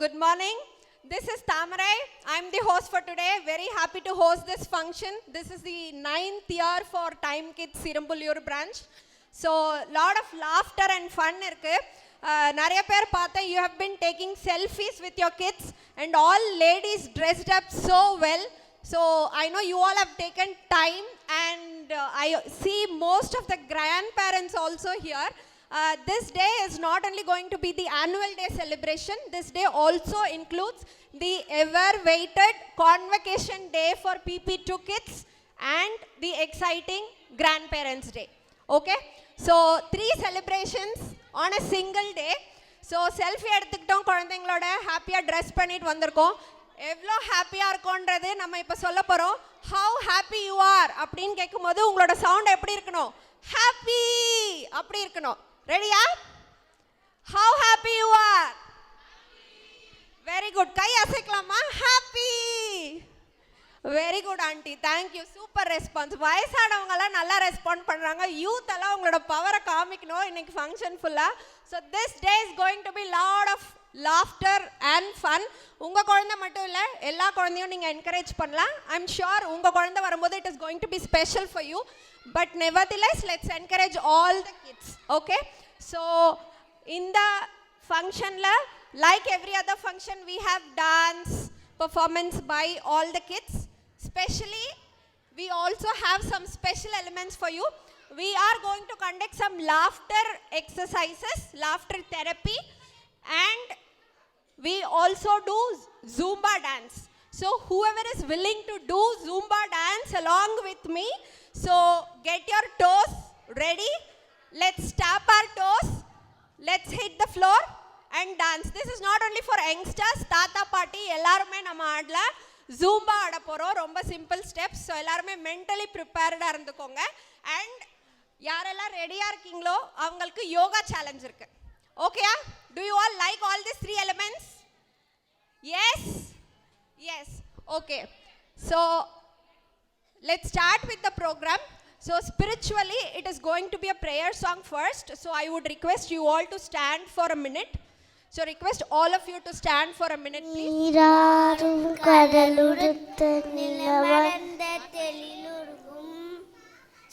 good morning. This is Tamarai. I'm the host for today. Very happy to host this function. This is the 9th year for Time Kids Sirambulur branch. So, lot of laughter and fun irukku. நிறைய பேர் பார்த்தேன், you have been taking selfies with your kids and all ladies dressed up so well. So I know you all have taken time, and I see most of the grandparents also here. This day is not only going to be the annual day celebration, this day also includes the ever waited convocation day for PP2 kids and the exciting grandparents day. Okay, so 3 celebrations on a single day. So selfie எடுத்துக்கிட்டோம், குழந்தைங்களோட ஹாப்பியா dress பண்ணிட்டு வந்திருக்கோம். எவ்வளோ ஹாப்பியாக இருக்கோன்றது நம்ம இப்போ சொல்ல போகிறோம். ஹவு ஹாப்பி யூ ஆர் அப்படின்னு கேட்கும்போது உங்களோட சவுண்ட் எப்படி இருக்கணும்? ஹாப்பி அப்படி இருக்கணும். ரெடியா? How happy you are? Very good. கை அசைக்கலாமா? Happy. Very good aunty, thank you. Super response. வயசானவங்கெல்லாம் நல்லா ரெஸ்பாண்ட் பண்ணுறாங்க. யூத் எல்லாம் உங்களோட பவரை காமிக்கணும் இன்னைக்கு ஃபங்க்ஷன் ஃபுல்லாக. So this day is going to be lot of laughter and fun. உங்கள் குழந்தை மட்டும் இல்லை, எல்லா குழந்தையும் நீங்கள் என்கரேஜ் பண்ணலாம். ஐம் ஷுர் உங்கள் குழந்தை வரும்போது it is going to be special for you. But nevertheless let's encourage all the kids. Okay, so இந்த ஃபங்க்ஷனில் like every other function we have dance performance by all the kids. Especially we also have some special elements for you. We are going to conduct some laughter exercises, laughter therapy, and we also do Zumba dance. So whoever is willing to do Zumba dance along with me, so get your toes ready. Let's tap our toes. Let's hit the floor and dance. This is not only for youngsters, tata party எல்லாருமே நம்ம ஆடல. Zumba ஆட போறோம். ரொம்ப simple steps. So எல்லாருமே mentally ப்ரிப்பேர்டாக இருந்துக்கோங்க. And யாரெல்லாம் ரெடியாக இருக்கீங்களோ அவங்களுக்கு யோகா சேலஞ்ச் இருக்கு. ஓகேயா? Do you all like all these 3 elements? Yes? Yes. Okay. So, let's start with the program. So, spiritually, it is going to be a prayer song first. So, I would request you all to stand for a minute. So, request all of you to stand for a minute, please. நீராறும் கடலுடுத்த நிலவந்த தெளிலுருகும்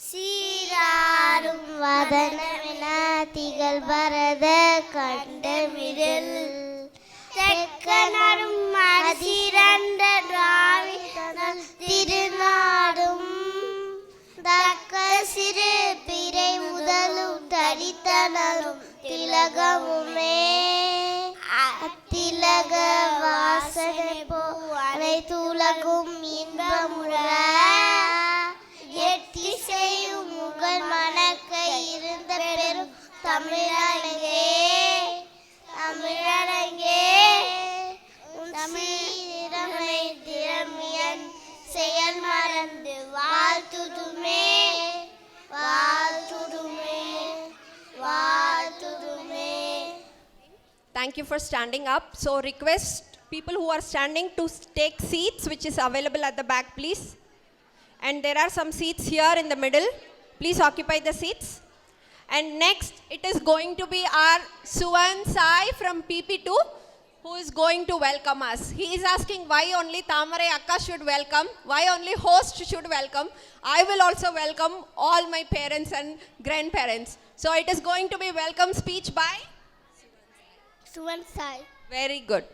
சீராறும் வதனமென திகழ் பரத கண்டமிழல் தெக்கனரும் அதிரண்ட திராவிடனல் திருநாடும் தக்க சிறு பிறை முதலும் தடித்தனரும் திலகமுமே அத்திலக வாசனை போ அனைத்துலகும் இன்பமுற எட்டி செய்யும் முகல் மணக்க இருந்த பெரும் தமிழரங்கே தமிழரங்கே தமிழமை திறமியன் செயல் மறந்து வாழ்த்துதுமே வாழ்த்துதுமே வாழ்த்துதுமே. Thank you for standing up. So request people who are standing to take seats which is available at the back, please. And there are some seats here in the middle. Please occupy the seats. And next it is going to be our Suvan Sai from PP2 who is going to welcome us. He is asking why only Tamarai Akka should welcome, why only host should welcome. I will also welcome all my parents and grandparents. So it is going to be welcome speech by Suvan Sai. Very good.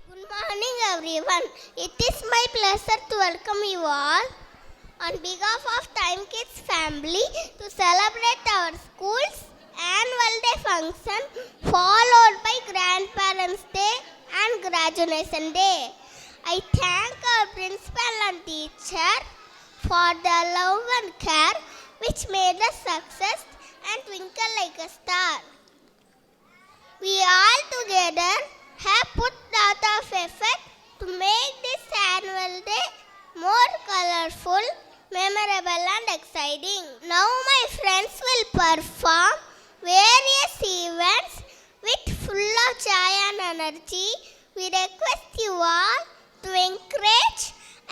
Good morning everyone. It is my pleasure to welcome you all on behalf of Time Kids family to celebrate our school's annual day function followed by Grandparents Day and Graduation Day. I thank our principal and teacher for their love and care which made us success and twinkle like a star. We all together have put lot of effort to make this annual day more colorful, memorable and exciting. Now my friends will perform various events with full of joy and energy. We request you all to encourage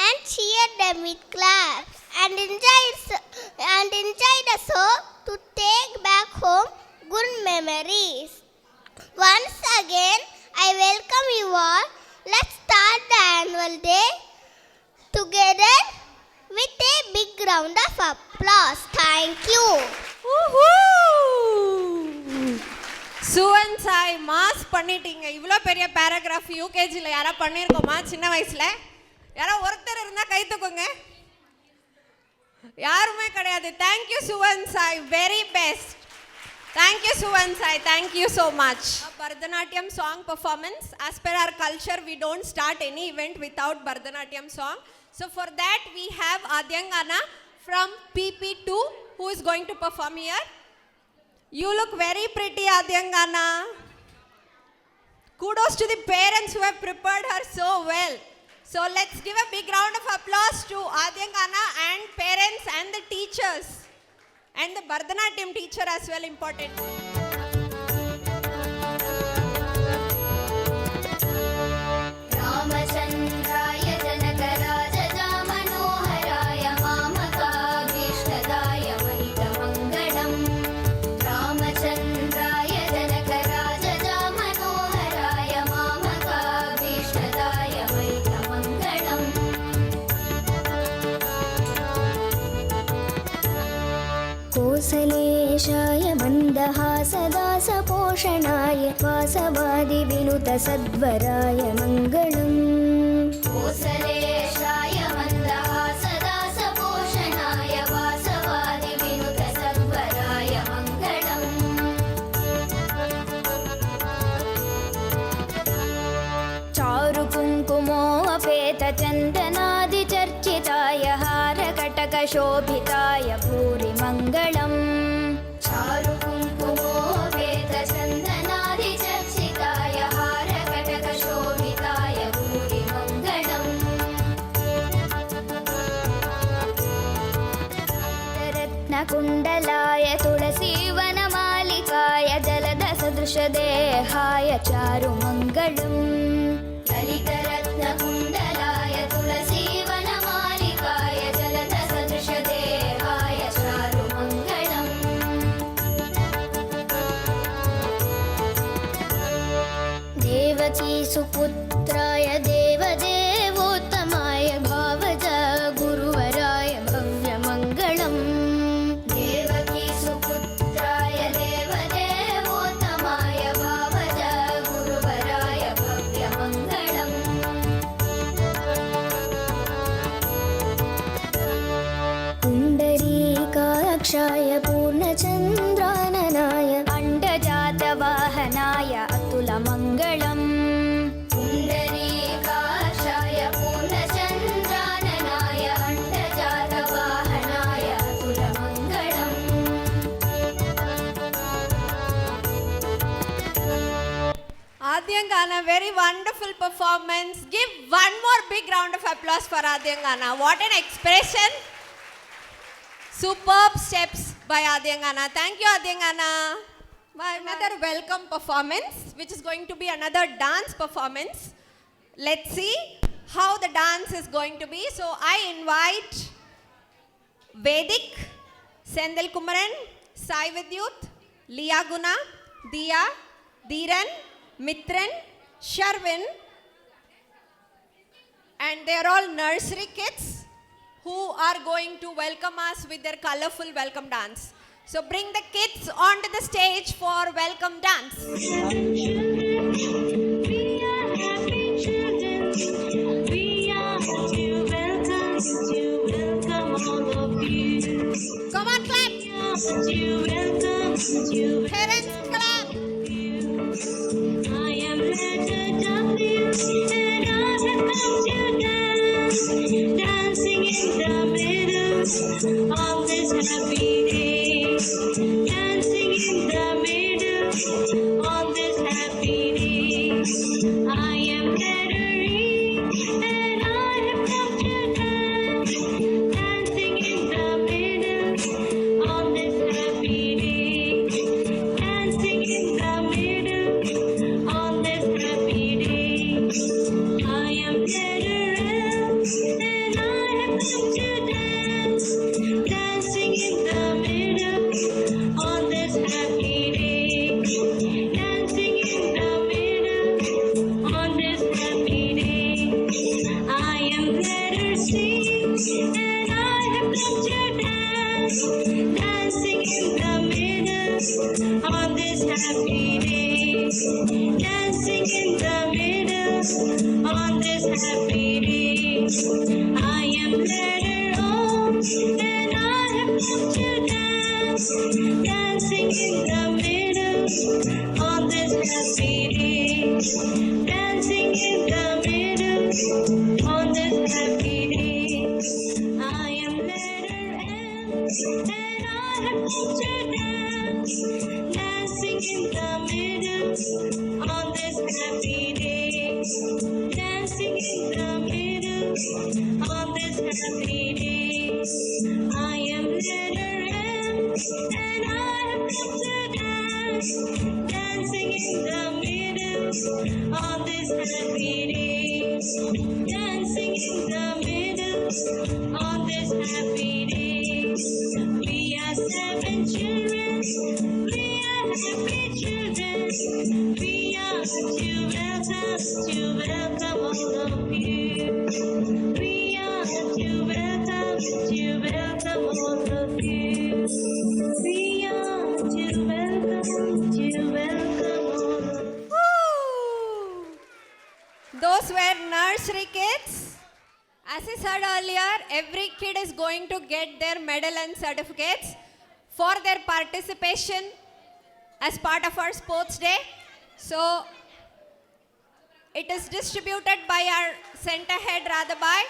and cheer them with claps and enjoy the show to take back home good memories. Once again, I welcome you all. Let's start the annual day together with a big round of applause. Thank you. சுவன் Sai mass பண்ணிட்டீங்க. இவ்வளோ பெரிய paragraph யூகேஜியில் யாரா பண்ணியிருக்கோமா சின்ன வயசில்? யாரோ ஒருத்தர் இருந்தால் கை தூக்குங்க. யாருமே கிடையாது. Thank you சுவன் Sai, very best. Thank you சுவன் Sai, thank you so much. Bharatanatyam song performance. As per our culture, we don't start any event without Bharatanatyam song. So for that, we have Adyangana from PP2 who is going to perform here. You look very pretty, Adyangana. Kudos to the parents who have prepared her so well. So let's give a big round of applause to Adyangana and parents and the teachers. And the Bharatanatyam teacher as well, important. Ramachandraya Janakaraja Manoharaya Mamakabhishtadaya Mahitamangalam. Ramachandraya Janakaraja Manoharaya Mamakabhishtadaya Mahitamangalam. कोसलेशाय मन्दहासदासपोषणाय वासवादिविनुतसद्वराय मङ्गलम्. कोसलेशाय मन्दहासदासपोषणाय वासवादिविनुतसद्वराय मङ्गलम्. चारुकुङ्कुमोऽपेतचन्दनादिचर्चिताय हारकटकशोभिताय भूरि मङ्गलम्. चारुकुङ्कुमोऽपेतचन्दनादिचर्चिताय हारकटकशोभिताय भूरि मङ्गलम्. रत्नकुण्डलाय तुलसीवनमालिकाय जलदसदृशदेहाय चारुमङ्गलम्. ललितरत्नकुण्डलाय तुलसीवनमालिकाय जलदसदृशदेहाय चारुमङ्गलम्. देवकीसुपुत्राय देवदेवोत्तमाय भावज गुरुवराय भव्यमङ्गलम्. देवकीसुपुत्राय देवदेवोत्तमाय भावज गुरुवराय भव्यमङ्गलम्. पुण्डरीकाक्षाय पूर्णचन्द्राननाय अण्डजातवाहनाय अतुलमङ्गलम्. पुण्डरीकाक्षाय पूर्णचन्द्राननाय अण्डजातवाहनाय अतुलमङ्गलम्. Adyangana, very wonderful performance. Give one more big round of applause for Adyangana. What an expression. Superb steps by Adyangana. Thank you, Adyangana. Another welcome performance, which is going to be another dance performance. Let's see how the dance is going to be. So I invite Vedic, Sendel Kumaran, Sai Vidyut, Liya Guna, Diya, Dhiran, Mitran, Sharvin, and they are all nursery kids who are going to welcome us with their colorful welcome dance. So bring the kids onto the stage for welcome dance. We are happy children. We are happy. Welcome all of you. Come on, clap. Welcome you. Parents, clap. I am Letter W, and I have come to dance, dancing in the middle of this happy day, dancing in the middle of this happy day. dancing in the middle on this happy day. I am letter O and I have come to dance, dancing in the middle on this happy day, dancing in the middle on this happy day. I am letter M and I have come to dance, dancing in the middle on this happy day, dancing in the middle on this happy day. I am letter M and I have come to dance, dancing in the middle on this happy day, dancing in the middle on this happy day. We are 7 children, we are happy children. We are to welcome all of you. We are to welcome all of you. We are to welcome all of you. Woo! Those were nursery kids. As I said earlier, every kid is going to get their medal and certificates for their participation as part of our sports day. So it is distributed by our center head Radhabai.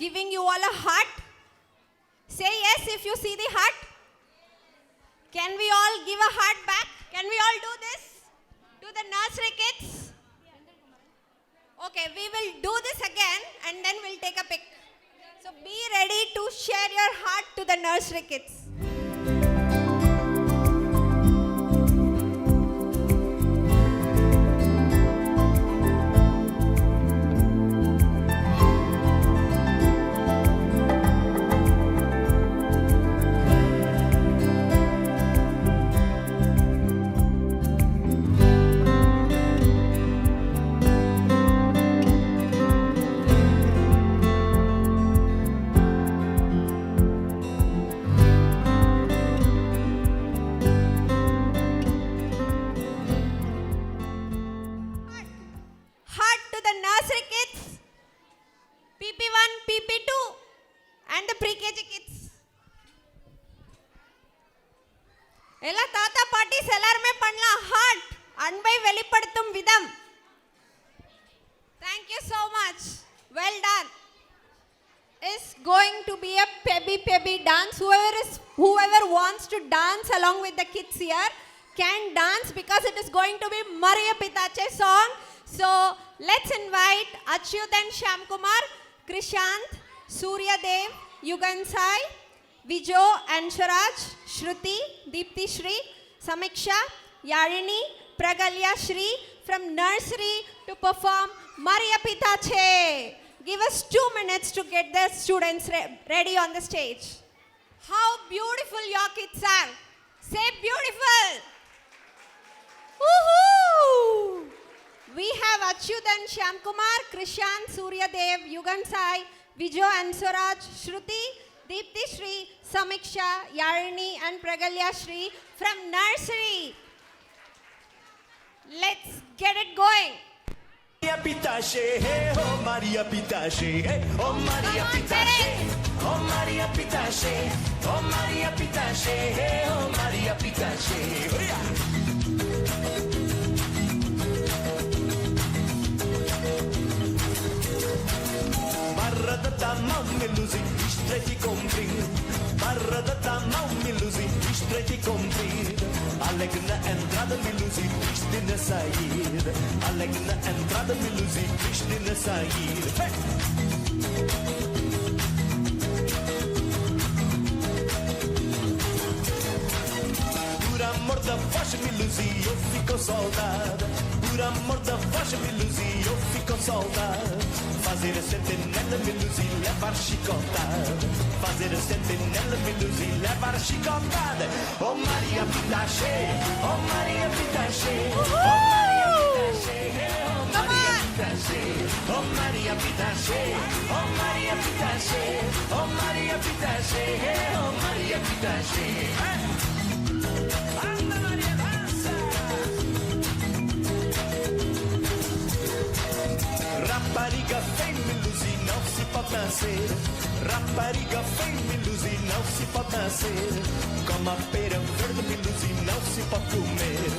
giving you all a heart? Say yes if you see the heart. Can we all give a heart back? Can we all do this? To the nursery kids? Okay, we will do this again and then we'll take a pic. So be ready to share your heart to the nursery kids. Heart to the nursery kids, PP1, PP2 and the pre-KG kids. எல்லா தாத்தா பாட்டிஸ் எல்லாருமே பண்ணலாம் heart அன்பை வெளிப்படுத்தும் விதம். Thank you so much. Well done. Is going to be a pebby dance. Whoever wants to dance along with the kids here, can dance because it is going to be Maria Pitache song. So let's invite Achyut and Shyamkumar, Krishant, Surya Dev, Yugan Sai, Vijo and Sharaj, Shruti, Deepti Shri, Samiksha, Yarini, Pragalya Shri from nursery to perform Maria Pitache. Give us 2 minutes to get the students ready on the stage. How beautiful your kids are. Say beautiful. Woohoo! We have Achyut and Shyamkumar, Krishant, Surya Dev, Yugan Sai, Vijo and Swaraj, Shruti, Deepti Shri, Samiksha, Yarini and Pragalya Shri from nursery. Let's get it going. Maria Pitache, hey, oh Maria Pitache, hey, oh Maria Pitache, oh Maria Pitache, oh Maria Pitache, hey, oh Maria Pitache. Oh, yeah. Barra da tamam meluzi, istretti compri. Barra da tamam meluzi, istretti compri. Alegna entrada meluzi, triste na saída. Alegna entrada meluzi, triste na saída. Hey! Por amor da voz meluzi, eu fico saudade. Por amor da voz meluzi, eu fico saudade. Fazer a sentinela meluzi, levar chicotada. Fazer a sentinela meluzi, levar chicotada. Oh Maria Pitache, oh Maria Pitache, oh Maria Pitache, oh Maria Pitache, oh Maria Pitache, oh Maria Pitache, oh Maria Pitache, oh Maria Pitache. Anda Maria dança. Rapariga vem me luzir, não se pode nascer. Rapariga vem me luzir, não se pode nascer. Como a pera verde me luzir, não se pode comer.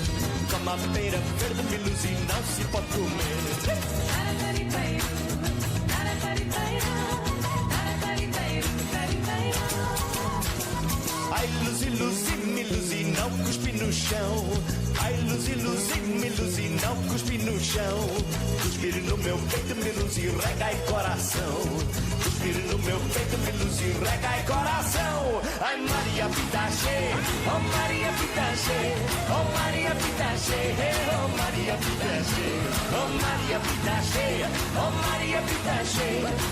Como a pera verde me luzir, não se pode comer. Ai, luzi, luzi, me luzi, não cuspi no chão. Ai, luzi, luzi, me luzi, não cuspi no chão. Cuspir no meu peito, me luzi, rega e coração. Cuspir no meu peito, me luzi, rega e coração. Ai, Maria Pitache, oh Maria Pitache, oh Maria Pitache, oh Maria Pitache, oh Maria Pitache, oh Maria Pitache,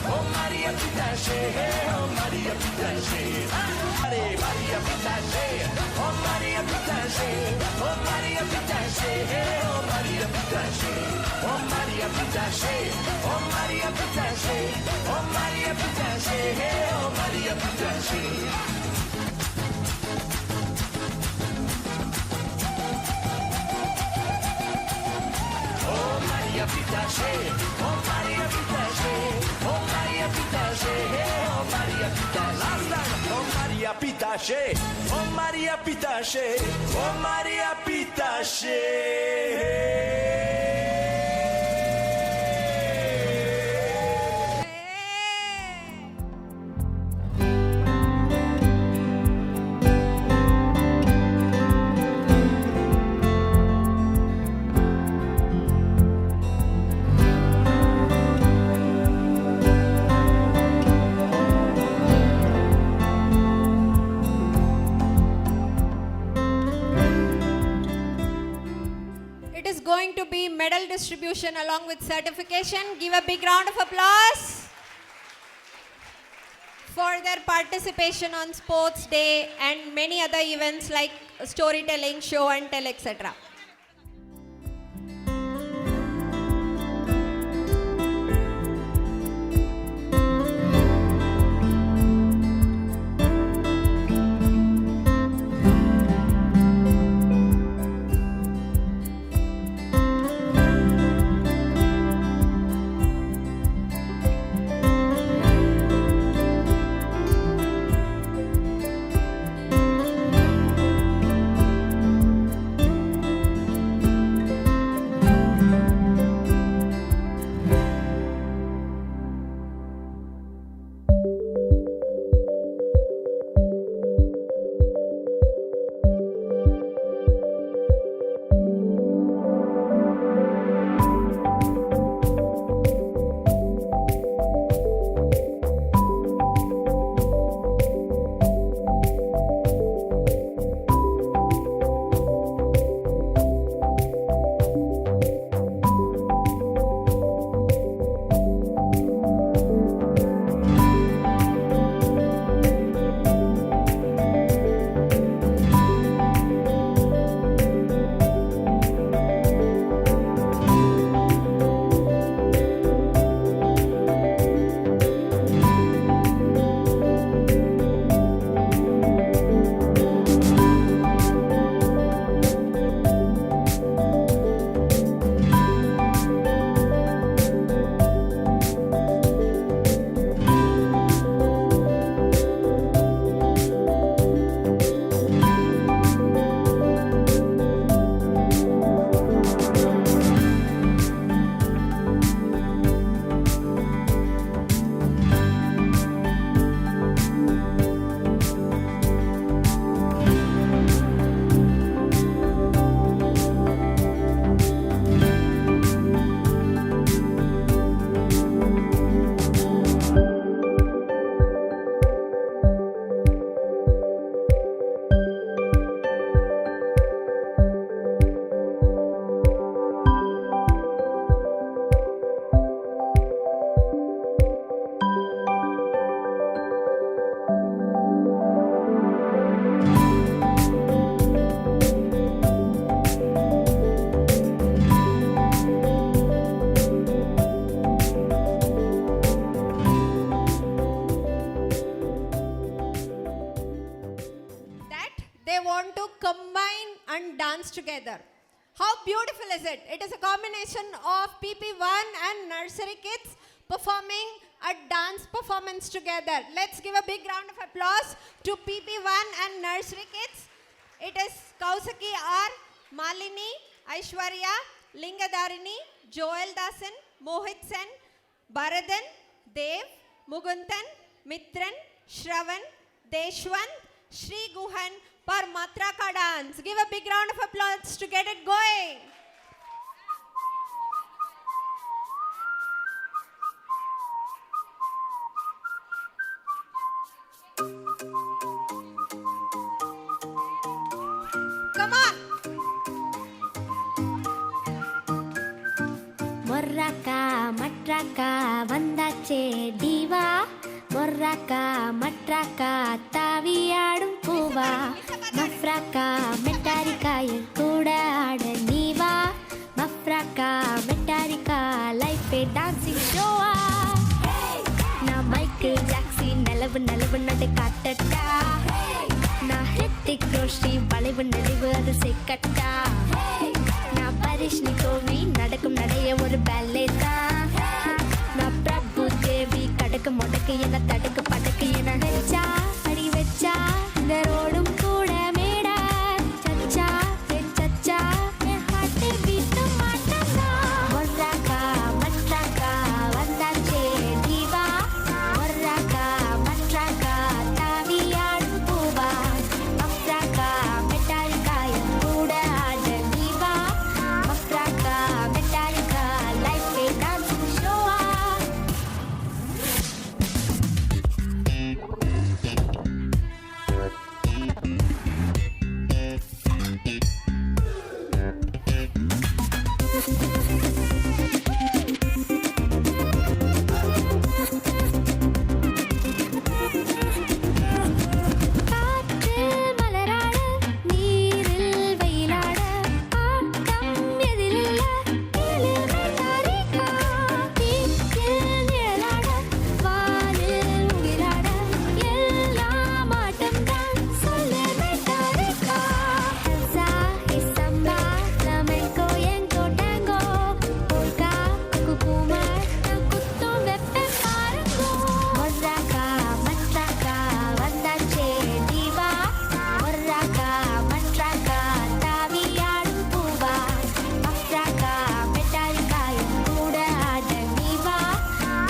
oh Maria Pitache, oh Maria Pitache. Maria Pitache, oh Maria Pitache, oh Maria Pitache, oh Maria Pitache, oh Maria Pitache, oh Maria Pitache, oh Maria Pitache, oh Maria Pitache. Oh Maria Pitache, oh Maria Pitache, oh Maria Pitache, oh Maria Pitache. Oh Maria Pitache, oh Maria Pitache, oh Maria Pitache. Going to be medal distribution along with certification. Give a big round of applause for their participation on Sports Day and many other events like storytelling, show and tell, etc. It is a combination of PP1 and nursery kids performing a dance performance together. Let's give a big round of applause to PP1 and nursery kids. It is Kausaki R, Malini, Aishwarya, Lingadharini, Joel Dasan, Mohit Sen, Bharathan, Dev, Mugundan, Mitran, Shravan, Deshwant, Shri Guhan for Matraka dance. Give a big round of applause to get it going. Come on. மொர்ராக்கா மட்ராக்கா வந்தாச்சே டிவா மொர்ராக்கா மட்ராக்கா தாவியாடும் பூவா மஃப்ராக்கா மெட்டாரிக்கா என் கூட ஆட நீவா மஃப்ராக்கா மெட்டாரிக்கா லைஃபே dancing ஷோவா நான் Michael Jackson நலவு நலவு நடு காட்டட்டா நான் ஹித்திக் ரோஷி வளைவு நடிவு அது செக்கட்டா நான் பரிஷ்னி கோவி நடக்கும் நடைய ஒரு பேலே தான் நான் பிரபு தேவி கடக்கு முடக்கு என தடுக்கு படக்கு என வச்சா அடி வச்சா இந்த ரோடும் கூட மேடா சச்சா சச்சா என் ஹார்ட் பீட் மாட்டா மொர்ராக்கா மட்ராக்கா வந்தாச்சே டிவா மொர்ராக்கா மட்ராக்கா தாவியாடும் பூவா மஃப்ராக்கா மெட்டாரிக்கா என் கூட ஆட நீவா மஃப்ராக்கா மெட்டாரிக்கா லைஃபே டான்சிங் ஷோவா காற்று மலராட நீரில் வெயிலாட ஆட்டம் எதிலில்ல இளமையாரிக்கா தீக்கில் நிழலாட வானில் உயிராட எல்லாம் ஆட்டம்தான் சொல்லு மெட்டாரிக்கா சல்சா இசம்பா ஃப்ளமெங்கோ எங்கோ டேங்கோ போல்கா குக்குமார் நான் குத்தும் வெப்பம் பாருங்கோ மொர்ராக்கா மட்ராக்கா வந்தாச்சே டிவா மொர்ராக்கா மட்ராக்கா தாவியாடும் பூவா மஃப்ராக்கா மெட்டாரிக்கா என் கூட ஆட நீவா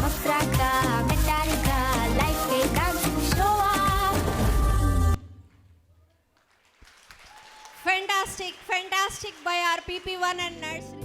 மஃப்ராக்கா மெட்டாரிக்கா லைஃபே dancing ஷோவா Fantastic, fantastic by our PP1 and nursery.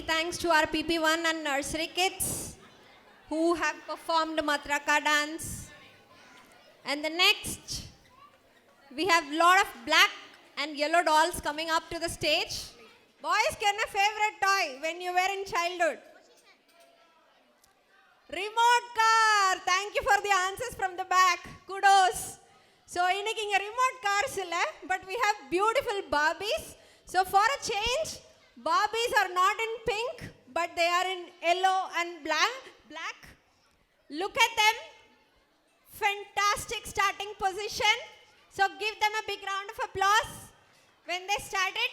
thanks to our PP1 and nursery kids who have performed Matraka dance. And the next, we have lot of black and yellow dolls coming up to the stage. Boys, can a favorite toy when you were in childhood? Remote car. Thank you for the answers from the back. Kudos. So, இன்னைக்கு இங்க remote cars இல்ல, but we have beautiful Barbies. So, for a change, Barbies are not in pink, but they are in yellow and black. Look at them. Fantastic starting position. So, give them a big round of applause when they started.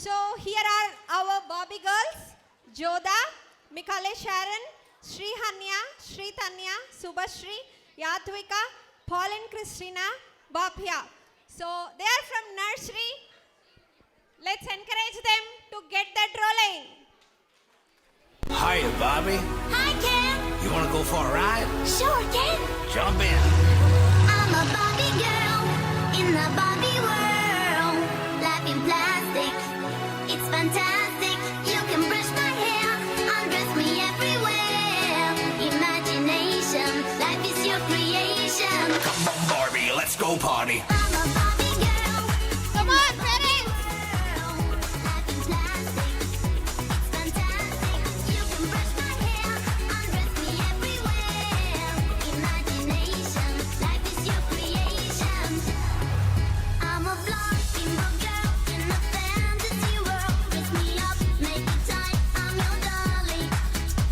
So, here are our Barbie girls. Joda, Mikale Sharon, Sri Hanya, Sri Tanya, Subhashri, Yatvika, Paul and Christina, Bapya. So, they are from nursery. Let's encourage them to get that rolling. Hiya, Bobby. Hi, Ken. You want to go for a ride? Sure, Ken. Jump in. I'm a Barbie girl in the Barbie world. Life in plastic, it's fantastic. You can brush my hair, undress me everywhere. Imagination, life is your creation. Come on, Barbie, let's go party. I'm a Barbie girl. Come on, parents. Life in plastic, it's fantastic. You can brush my hair, undress me everywhere. Imagination, life is your creation. I'm a blonde single girl in a fantasy world. Dress me up, make it tight. I'm your dolly.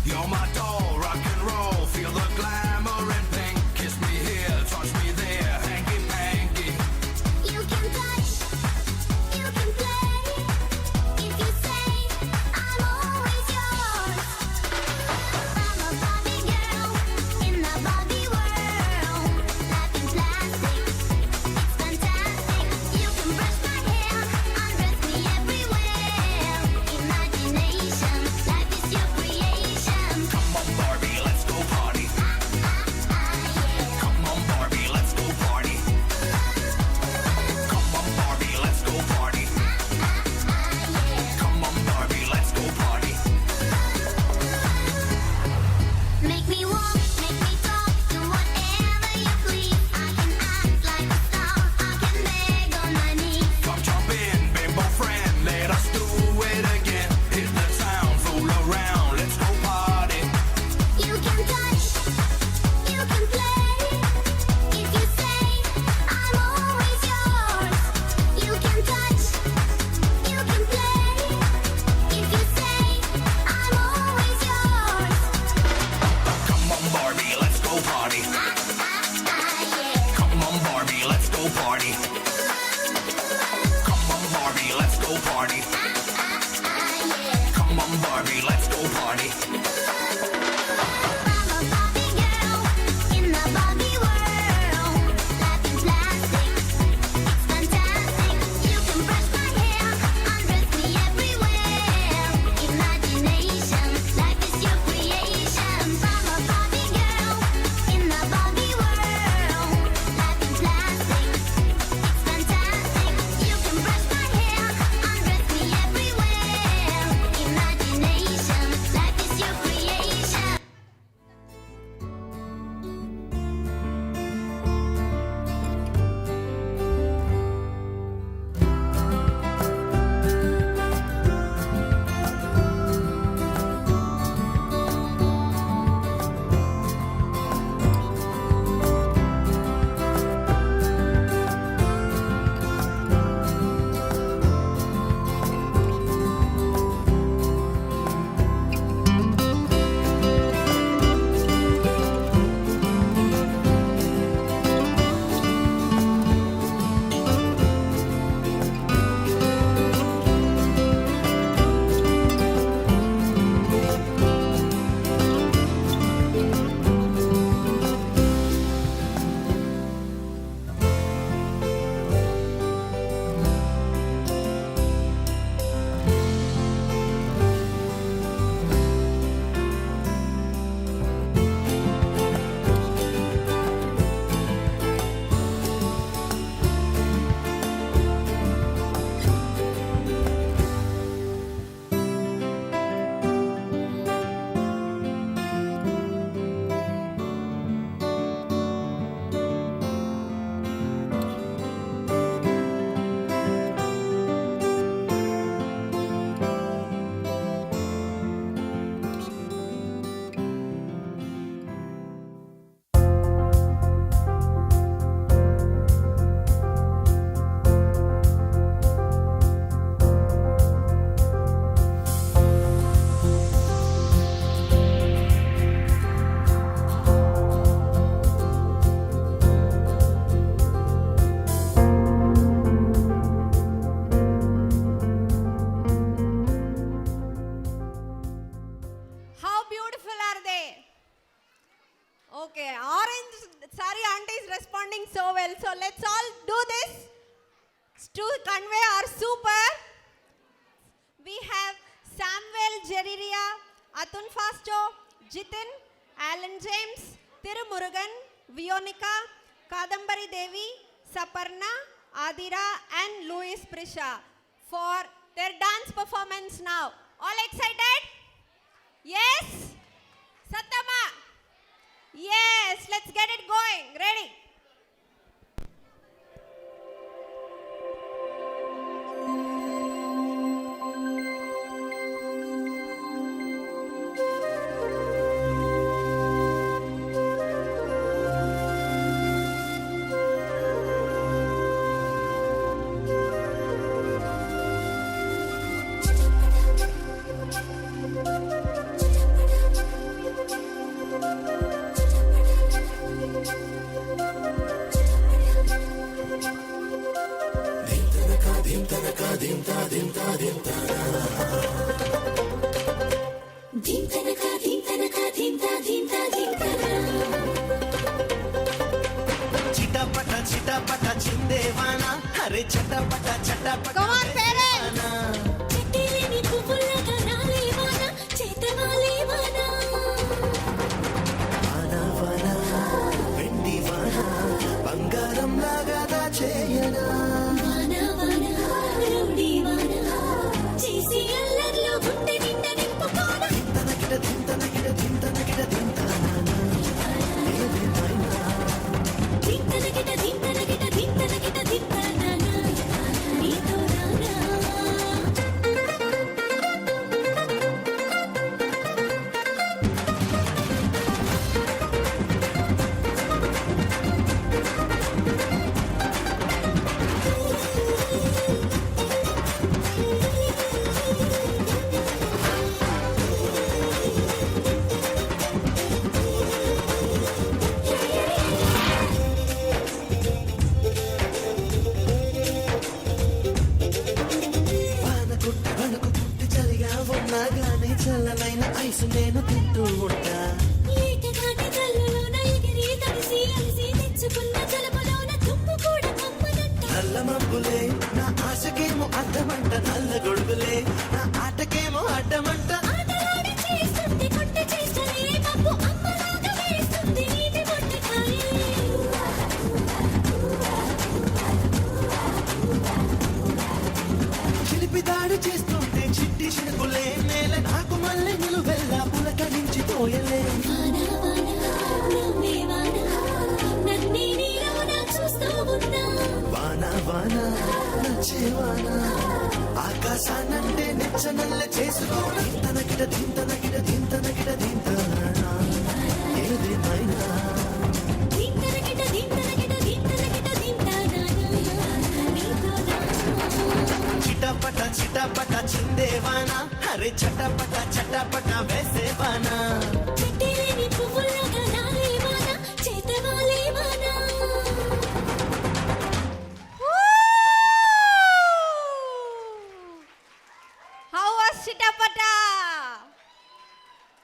You're my doll, rock and roll. Feel the glamour and pink. Kiss me here, touch me there. Hanky panky. You can touch, you can play. If you say I'm always yours. I'm a Barbie girl in the Barbie world. Life in plastic, it's fantastic. You can brush my hair, undress me everywhere. Imagination, life is your creation. Come on, Barbie, let's go party. Come on, Barbie, let's go party. Come on, Barbie, let's go party. Come on, Barbie, let's go party. Make me walk, make me talk, do whatever you please. I can act like a star, I can beg on my knees. Come jump in, bimbo friend, let us do it again. Hit the town, fool around, let's go party. You can touch, you can play. If you say I'm always yours. You can touch, you can play. If you say I'm always yours. Come on, Barbie, let's go party. Come on, Barbie, let's go party. Come on, Barbie, let's go party. Come on, Barbie, let's go party. I'm a Barbie girl in the Barbie world. Life in plastic, it's fantastic. You can brush my hair, undress me everywhere. Imagination, life is your creation. I'm a Barbie girl in the Barbie Okay, orange sari auntie is responding so well. So let's all do this to convey our super. We have Samuel Jeriria, Atun Fasto, Jitin, Alan James, Tirumurugan, Vionica, Kadambari Devi, Saparna, Adira and Louis Prisha for their dance performance now. All excited? Yes? Sattama? Yes, let's get it going. Ready? చిటపట చిటపట చిందేవానా అరే చటపట చటపట Come on, parents. చెట్టేలేని పువ్వులాగా రాలేవానా చేతవాలేవానా వానా వానా వెండి వానా బంగారం లాగా దాచేయనా వానా వానా రౌడీ వానా చేసి అల్లర్లో గుండె నిండా నింపుకోనా దింతనకిట దింతనకిట దింతనకిట దింతానా ఏదేమైనా దింతనకిట దింతనకిట దింతనకిట దింతానా నీతో రానా వణకు పుట్టి చలిగా ఉన్నా గానీ చల్లనైన ఐసు నేను తింటూ ఉంటా ఏటగాటి కళ్ళలోన ఎగిరి తడిసి అలసి తెచ్చుకున్న జలములోన తుమ్ము కూడా కమ్మనంట నల్ల మబ్బులే నా ఆశకేమో అడ్డమంట నల్ల గొడుగులే నా ఆటకేమో అడ్డమంట ఆటలాడి చేస్తుంది కొట్ట చేస్తలే పప్పు అమ్మలాగా వేస్తుంది నీటి మొట్టకాయే చిలిపి దాడి చేస్తుంటే చిట్టి చినుకులే నేల నాకు మళ్ళీ నిలువెల్లా పులకరించి పోయలే వానా వానా నవ్వే వానా నన్నే నీలోన చూస్తూ ఉన్నా వానా వానా నచ్చేవానా ఆకాశానంటే నెచ్చనల్ల చేసుకోవడం దింతనకిట దింతనకిట దింతనకిట దింతానా ఏదేమైనా దింతనకిట దింతనకిట దింతనకిట దింతానా నీతో చిటపట చిటపట చిందేవానా అరే చటపట చటపట వేసేవానా చెట్టేలేని పువ్వులాగా రాలేవానా చేతవాలేవానా How was Chitapata?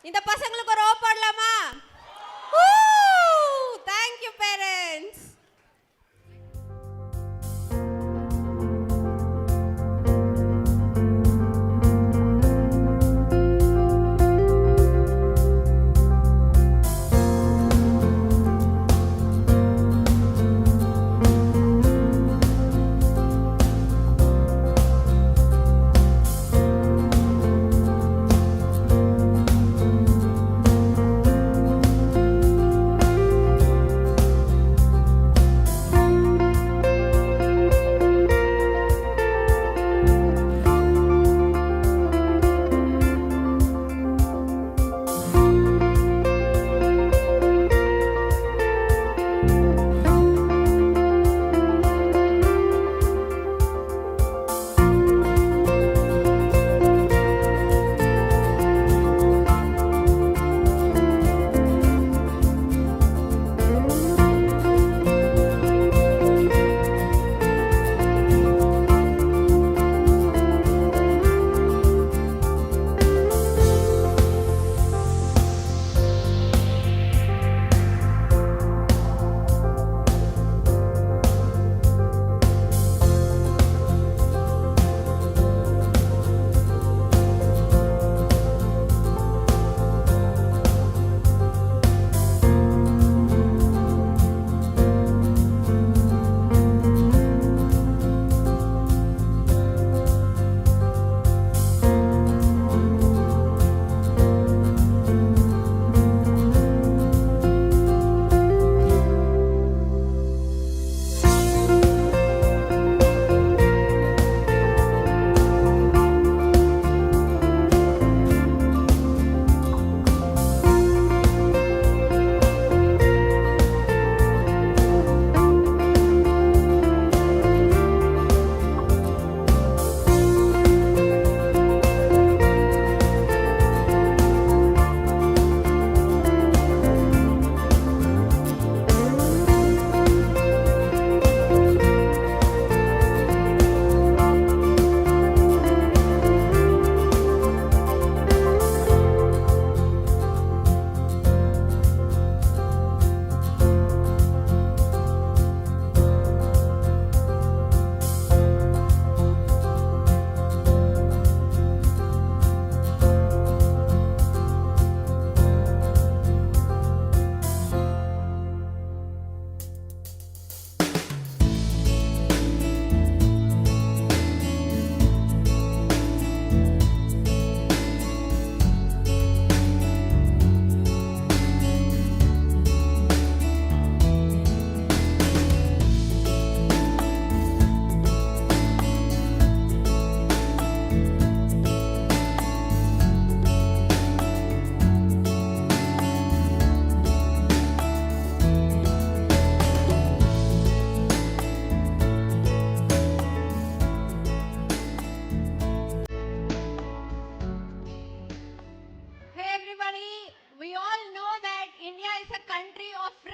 இந்த பசங்களுக்கு ஒரு ஓ போடலாமா? Thank you, parents.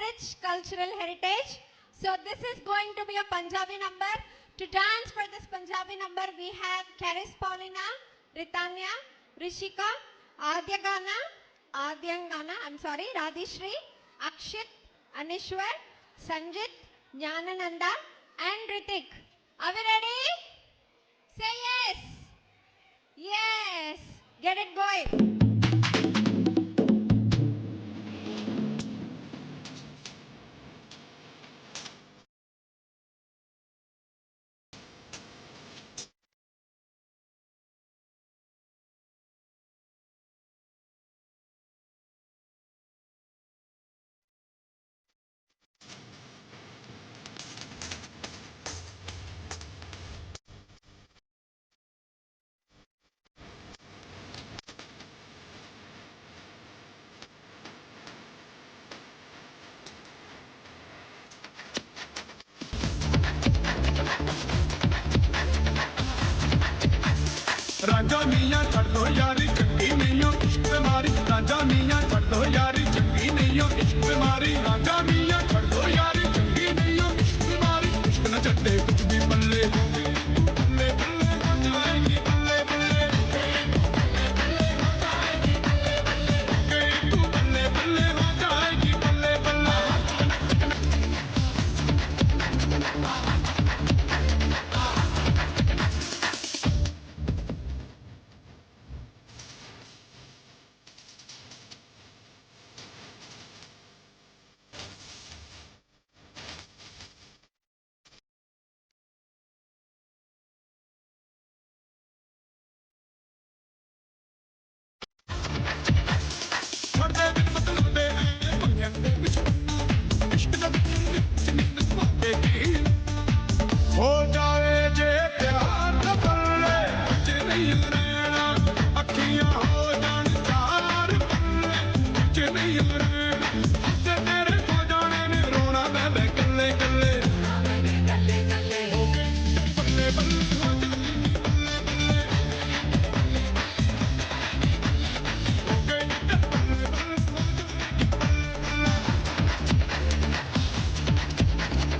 rich cultural heritage. So this is going to be a Punjabi number. To dance for this Punjabi number, we have Karis Paulina, Ritanya, Rishika, Adyangana, Radhishri, Akshit, Anishwar, Sanjit, Jnanananda, and Ritik. Are we ready? Say yes. Yes. Get it going. राजा मियाँ छड़ दो यारी चंगी नहीं हो इश्क मारी राजा मियाँ छड़ दो यारी चंगी नहीं हो इश्क मारी राजा मियाँ छड़ दो यारी चंगी नहीं हो इश्क मारी इश्क न चट्टे कुछ भी बल्ले बल्ले बल्ले हो जाएगी बल्ले बल्ले तू बल्ले बल्ले हो जाएगी बल्ले बल्ले हो जाए जे प्यार न पल्ले कुछ नहीं रहना अखियां हो जान चार पल्ले कुछ नहीं रहना हद तेरे हो जाने ने रोना मैं कल्ले कल्ले हो गए बल्ले बल्ले हो जाएगी बल्ले बल्ले हो गए बल्ले बल्ले हो जाएगी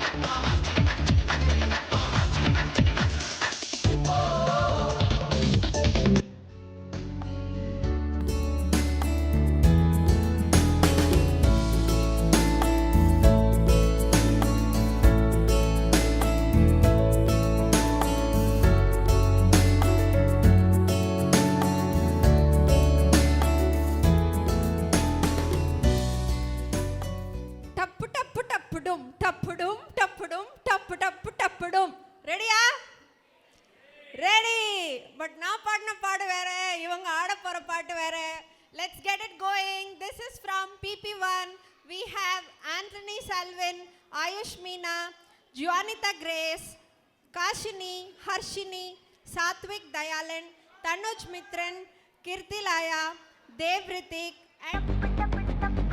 बल्ले டப்பு டப்பு டப்புடும் டப்புடும் டப்புடும் டப்பு டப்பு டப்புடும். ரெடியா? ரெடி. பட் நான் பாடின பாடு வேற, இவங்க ஆட போற பாட்டு வேற. Let's get it going. This is from PP1. We have Anthony Salvin, Ayush Meena, Juanita Grace, Kashini, Harshini, Satvik Dayalan, Tanuj Mitran, Kirti Laya, Dev Ritik, and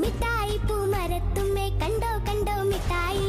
मिठाई पू मर तुम्हें कंडो कंडो मिठाई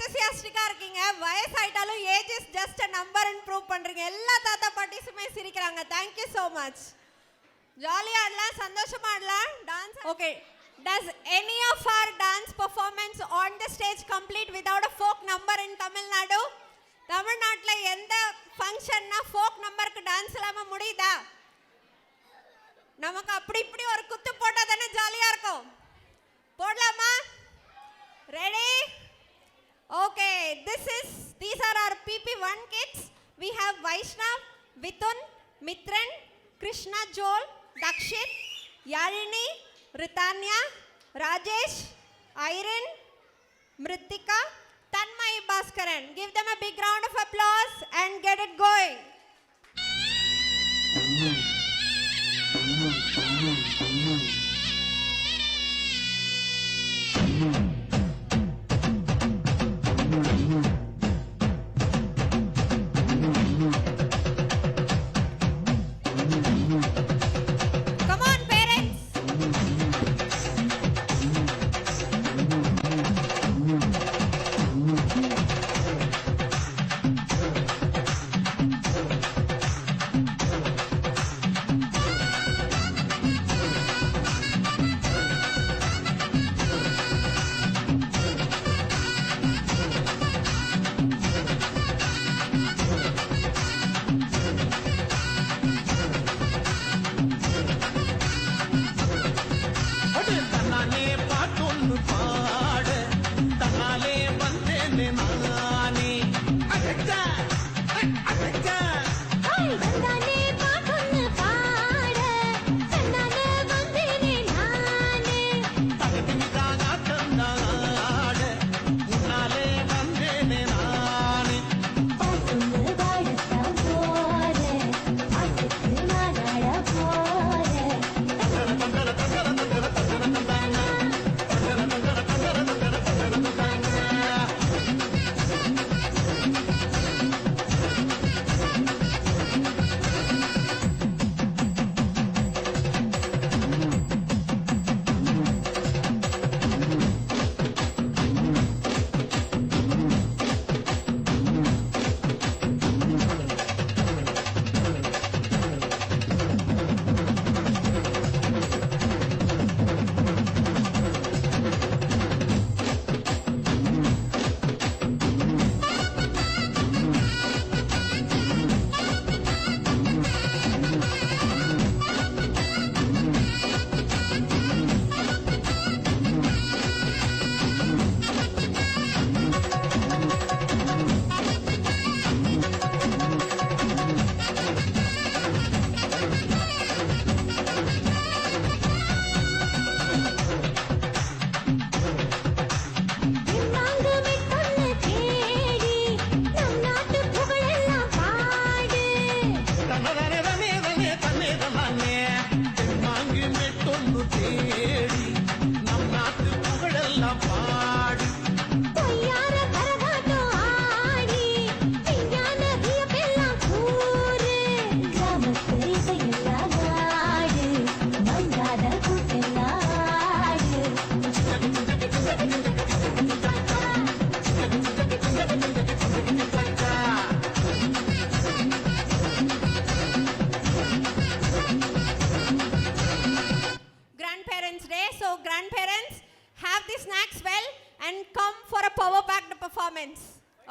எந்தூசியாஸ்டிக்கா இருக்கீங்க. வயசாயிட்டாலும் age is just a number and prove பண்றீங்க. எல்லா தாத்தா பாட்டிஸுமே சிரிக்கிறாங்க. Thank you so much. ஜாலியா ஆடலாம், சந்தோஷமா ஆடலாம். Dance okay. Does any of our dance performance on the stage complete without a folk number in Tamil Nadu? தமிழ்நாட்டுல எந்த ஃபங்க்ஷன்னா ஃபோக் நம்பருக்கு டான்ஸ் இல்லாம முடியுதா? நமக்கு அப்படி இப்படி ஒரு குத்து போட்டா தானே ஜாலியா இருக்கும். போடலாமா? Ready? Okay, these are our PP1 kids. We have Vaishnav, Vithun, Mitran, Krishna, Joel, Dakshit, Yalini, Ritanya, Rajesh, Irene, Mritika, Tanmay, Bhaskaran. Give them a big round of applause and get it going. Come on, parents. தன்னாலே பாட்டொன்னு பாட தன்னாலே வந்தேனே நானே அடச்சா அடச்சா தன்னாலே பாட்டொன்னு பாட தன்னாலே வந்தேனே நானே தகதிமிதான் ஆட்டந்தாட உன்னாலே வந்தேனே நானே பாட்டொன்னு பாடத்தான் போறேன் பாட்டுக்கு நான் ஆட போறேன்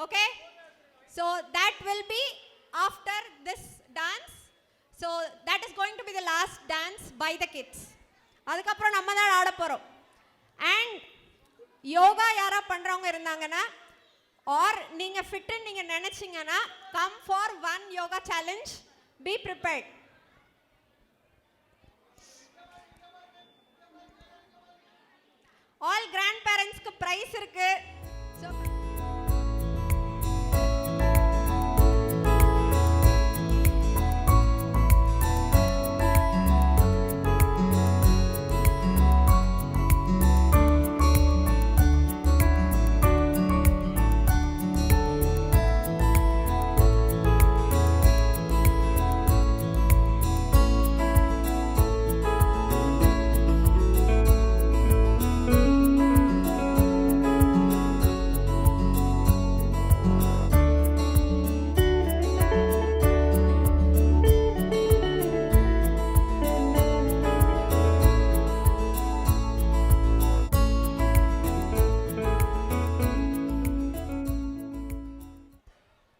Okay, so that will be after this dance. So that is going to be the last dance by the kids. அதுக்கப்புறம் நம்ம தான் ஆட போகிறோம். அண்ட் யோகா யாரா பண்ணுறவங்க இருந்தாங்கன்னா ஆர் நீங்கள் ஃபிட்டுன்னு நீங்கள் நினச்சிங்கன்னா come for 1 yoga challenge. Be prepared. All grand பேரண்ட்ஸ்க்கு ப்ரைஸ் இருக்கு. So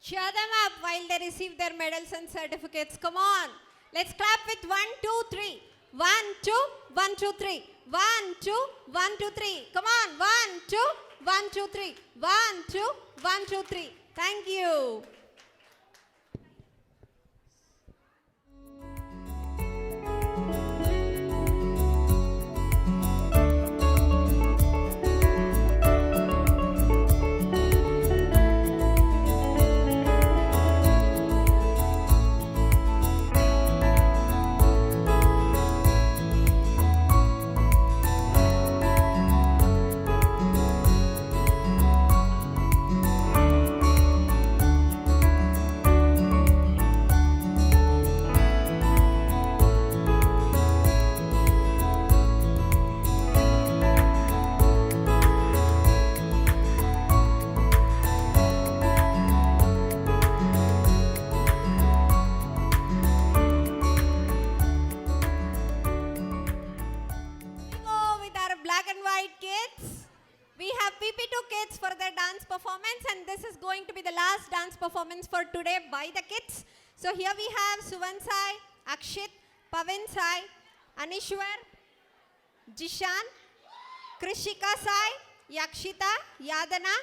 Cheer them up while they receive their medals and certificates. Come on. Let's clap with 1, 2, 3. 1, 2, 1, 2, 3. 1, 2, 1, 2, 3. Come on. 1, 2, 1, 2, 3. 1, 2, 1, 2, 3. Thank you. For their dance performance, and this is going to be the last dance performance for today by the kids. So here we have Suvan Sai, Akshit, Pavin Sai, Anishwar, Jishan, Krishika Sai, Yakshita, Yadana,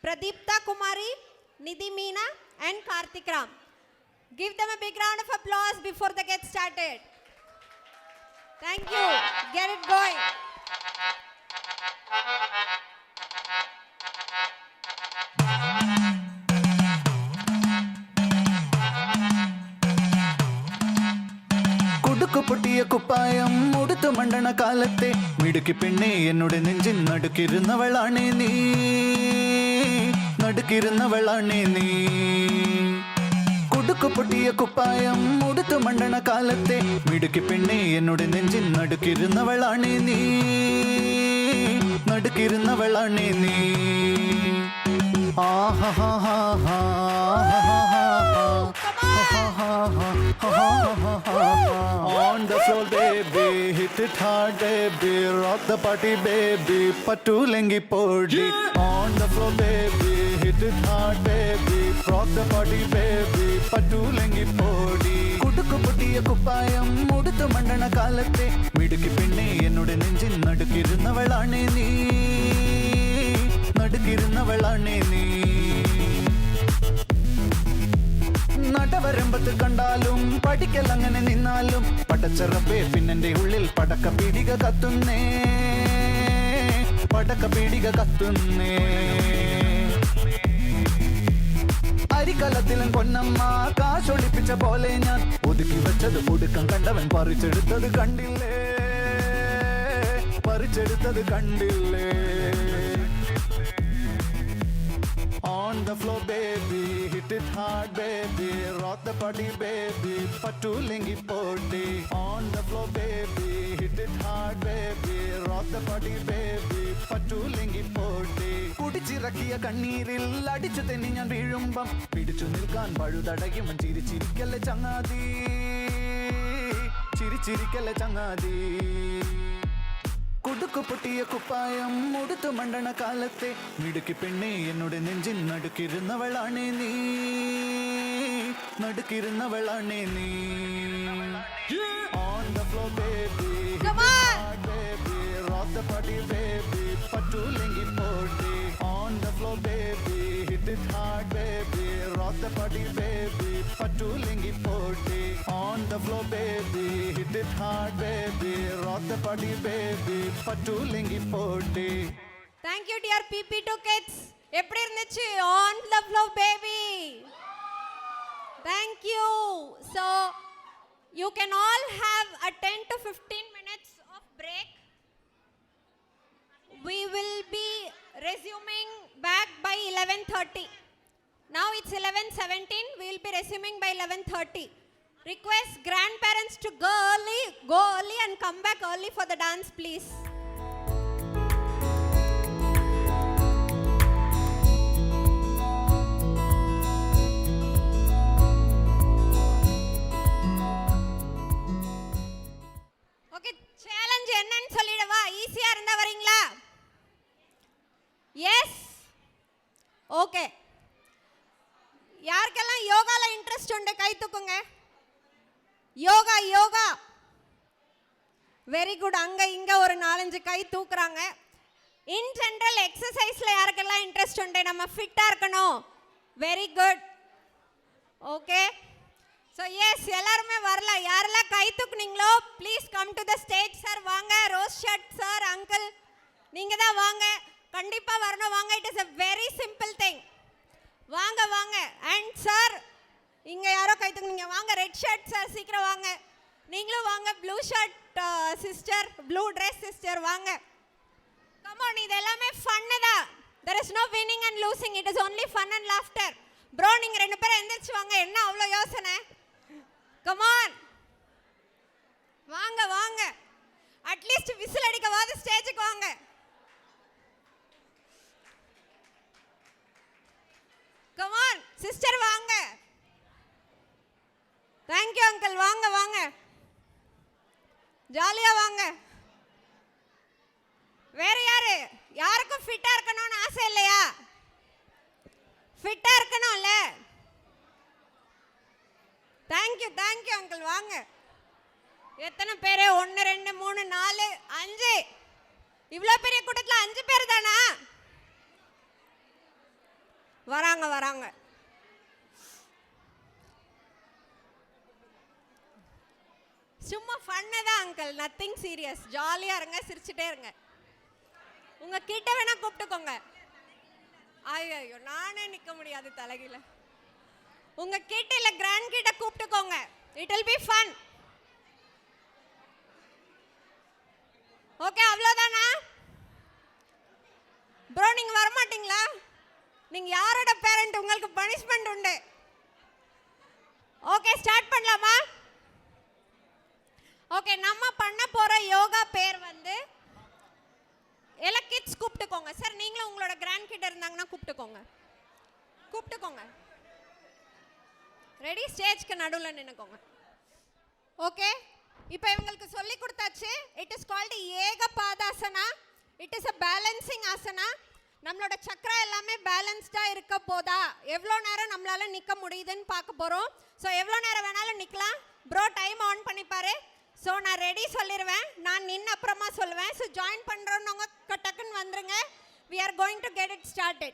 Pradipta Kumari, Nidhi Meena and Kartik Ram. Give them a big round of applause before they get started. Thank you. Get it going. കുടുക്കു പൊട്ടിയ കുപ്പായം ഉടുത്തു മണ്ടണ കാലത്തെ മിടുക്കി പെണ്ണെ എന്നോട് നെഞ്ചിൻ നടുക്കിരുന്നവളാണേ നീ നടുക്കിരുന്നവളാണേ നീ കുടുക്കു പൊട്ടിയ കുപ്പായം ഉടുത്തു മണ്ടണ കാലത്തെ മിടുക്കി പെണ്ണെ എന്നോട് നെഞ്ചിൻ നടുക്കിരുന്നവളാണേ നീ നടുക്കിരുന്നവളാണേ നീ On the floor, baby, hit it hard, baby, rock the party, baby, patulengi podi. On the floor, baby, hit it hard, baby, rock the party, baby, patulengi podi. കുടുക്കു പൊട്ടിയ കുപ്പായം ഉടുത്തു മണ്ടണ കാലത്തെ മിടുക്കി പെണ്ണെ എന്നോട് നെഞ്ചിൻ നടുക്കിരുന്നവളാണേ നീ നടുക്കിരുന്നവളാണേ നീ നടവരമ്പത്ത് കണ്ടാലും പഠിക്കൽ അങ്ങനെ നിന്നാലും പടച്ചറപ്പേ പിന്നെന്റെ ഉള്ളിൽ പടക്ക പീടിക കത്തുന്നേ പടക്ക പീടിക കത്തുന്നേ അരിക്കലത്തിലും പൊന്നമ്മ കാശൊളിപ്പിച്ച പോലെ ഞാൻ ഒതുക്കി വെച്ചത് ഒടുക്കം കണ്ടവൻ പറിച്ചെടുത്തത് കണ്ടില്ലേ പറിച്ചെടുത്തത് കണ്ടില്ലേ On the floor, baby, hit it hard, baby, rock the party, baby, patulengi podi. On the floor, baby, hit it hard, baby, rock the party, baby, patulengi podi. കുടിച്ചിറക്കിയ കണ്ണീരിൽ അടിച്ചു തെന്നി ഞാൻ വീഴുമ്പം പിടിച്ചു നിൽക്കാൻ പഴുതടയും ചിരിച്ചിരിക്കല്ലേ ചങ്ങാതി ചിരിച്ചിരിക്കല്ലേ ചങ്ങാതി കുടുക്കു പൊട്ടിയ കുപ്പായം ഉടുത്തു മണ്ടണ കാലത്തെ മിടുക്കി പെണ്ണെ എന്നോട് നെഞ്ചിൻ നടുക്കിരുന്നവളാണേ നീ നടുക്കിരുന്നവളാണേ നീ On the floor, baby, Come on. baby, rock the party, baby, patulengi podi. On the floor, baby, hit it hard, baby, rock the party, baby, patulengi podi. On the floor, baby, hit it hard, baby, rock the party, baby, patulengi podi. Thank you, dear PP2 kids. எப்படி இருந்துச்சு on the floor, baby? Thank you. So, you can all have a 10 to 15 minutes of break. We will be resuming back by 11:30. Now it's 11:17. We will be resuming by 11:30. Request grandparents to go early and come back early for the dance, please. Okay, challenge என்னன்னு சொல்லிடவா? ஈஸியா இருந்தா வரீங்களா? Yes. Okay. யார் interest உண்டு கை தூக்குங்க. Yoga yoga very good. அங்க இங்க ஒரு 4-5 கை தூக்குறாங்க. இன் ஜெனரல் எக்ஸசைஸ்ல யாருக்கெல்லாம் இன்ட்ரெஸ்ட் உண்டு? நம்ம ஃபிட்டா இருக்கணும். Very good. Okay, so yes எல்லாருமே வரலாம். யாரெல்லாம் கை தூக்குனீங்களோ please come to the stage. Sir வாங்க. ரோஸ் ஷர்ட் சார், அங்கிள் நீங்கள் தான் வாங்க. கண்டிப்பாக வரணும், வாங்க. It is a very simple thing. வாங்க வாங்க. அண்ட் சார் இங்கே யாரோ கை தூக்குனீங்க, வாங்க. ரெட் ஷர்ட் சார் சீக்கிரம் வாங்க. நீங்களும் வாங்க. Blue shirt sister, blue dress sister வாங்க. கமான், இது எல்லாமே ஃபன்னு தான். there is no winning and losing, it is only fun and laughter. Bro நீங்கள் 2 பேரும் எந்திரிச்சு வாங்க. என்ன அவ்வளோ யோசனை? கமான் வாங்க வாங்க. அட்லீஸ்ட் விசில் அடிக்கவாது ஸ்டேஜுக்கு வாங்க. கமான் சிஸ்டர் வாங்க. Thank you uncle. வாங்க வாங்க, ஜாலியா வாங்க. வேற யாரு? யாருக்கும் ஃபிட்டா இருக்கணும்னு ஆசை இல்லையா? ஃபிட்டா இருக்கணும்ல. Thank you thank you uncle. வாங்க. எத்தனை பேரு? 1 2 3 4 5. இவ்வளோ பெரிய கூட்டத்தில் 5 பேர் தானா? வராங்க வராங்க. சும்மா ஃபன்னு தான் அங்கிள், நத்திங் சீரியஸ். ஜாலியாக இருங்க, சிரிச்சுட்டே இருங்க. உங்க கிட்ட வேணா கூப்பிட்டுக்கோங்க. ஐயோ நானே நிற்க முடியாது தலைகில. உங்க கிட்ட இல்லை கிராண்ட் கிட்ட கூப்பிட்டுக்கோங்க. It will be fun. Okay, அவ்வளோதானா? ப்ரோ நீங்கள் வரமாட்டீங்களா? நீங்கள் யாரோட பேரண்ட்? உங்களுக்கு பனிஷ்மெண்ட் உண்டு. ஓகே ஸ்டார்ட் பண்ணலாமா? ஓகே, நம்ம பண்ண போகிற யோகா பேர் வந்து எல்லாம் கிட்ஸ் கூப்பிட்டுக்கோங்க. சார் நீங்களும் உங்களோட கிராண்ட் கிட்ட இருந்தாங்கன்னா கூப்பிட்டுக்கோங்க. கூப்பிட்டுக்கோங்க. ரெடி? ஸ்டேஜ்க்கு நடுவில் நின்னுக்கோங்க. ஓகே, இப்போ இவங்களுக்கு சொல்லி கொடுத்தாச்சு. It is called Ekapadasana. It is a balancing asana. நம்மளோட சக்கரா எல்லாமே பேலன்ஸ்டாக இருக்க போதா, எவ்வளோ நேரம் நம்மளால நிற்க முடியுதுன்னு பார்க்க போகிறோம். ஸோ எவ்வளோ நேரம் வேணாலும் நிற்கலாம். ப்ரோ டைம் ஆன் பண்ணிப்பாரு. ஸோ நான் ரெடி சொல்லிடுவேன், நான் நின்று அப்புறமா சொல்லுவேன். ஸோ ஜாயின் பண்ணுறோன்னவங்க டக்குன்னு வந்துருங்க. we are going to get it started.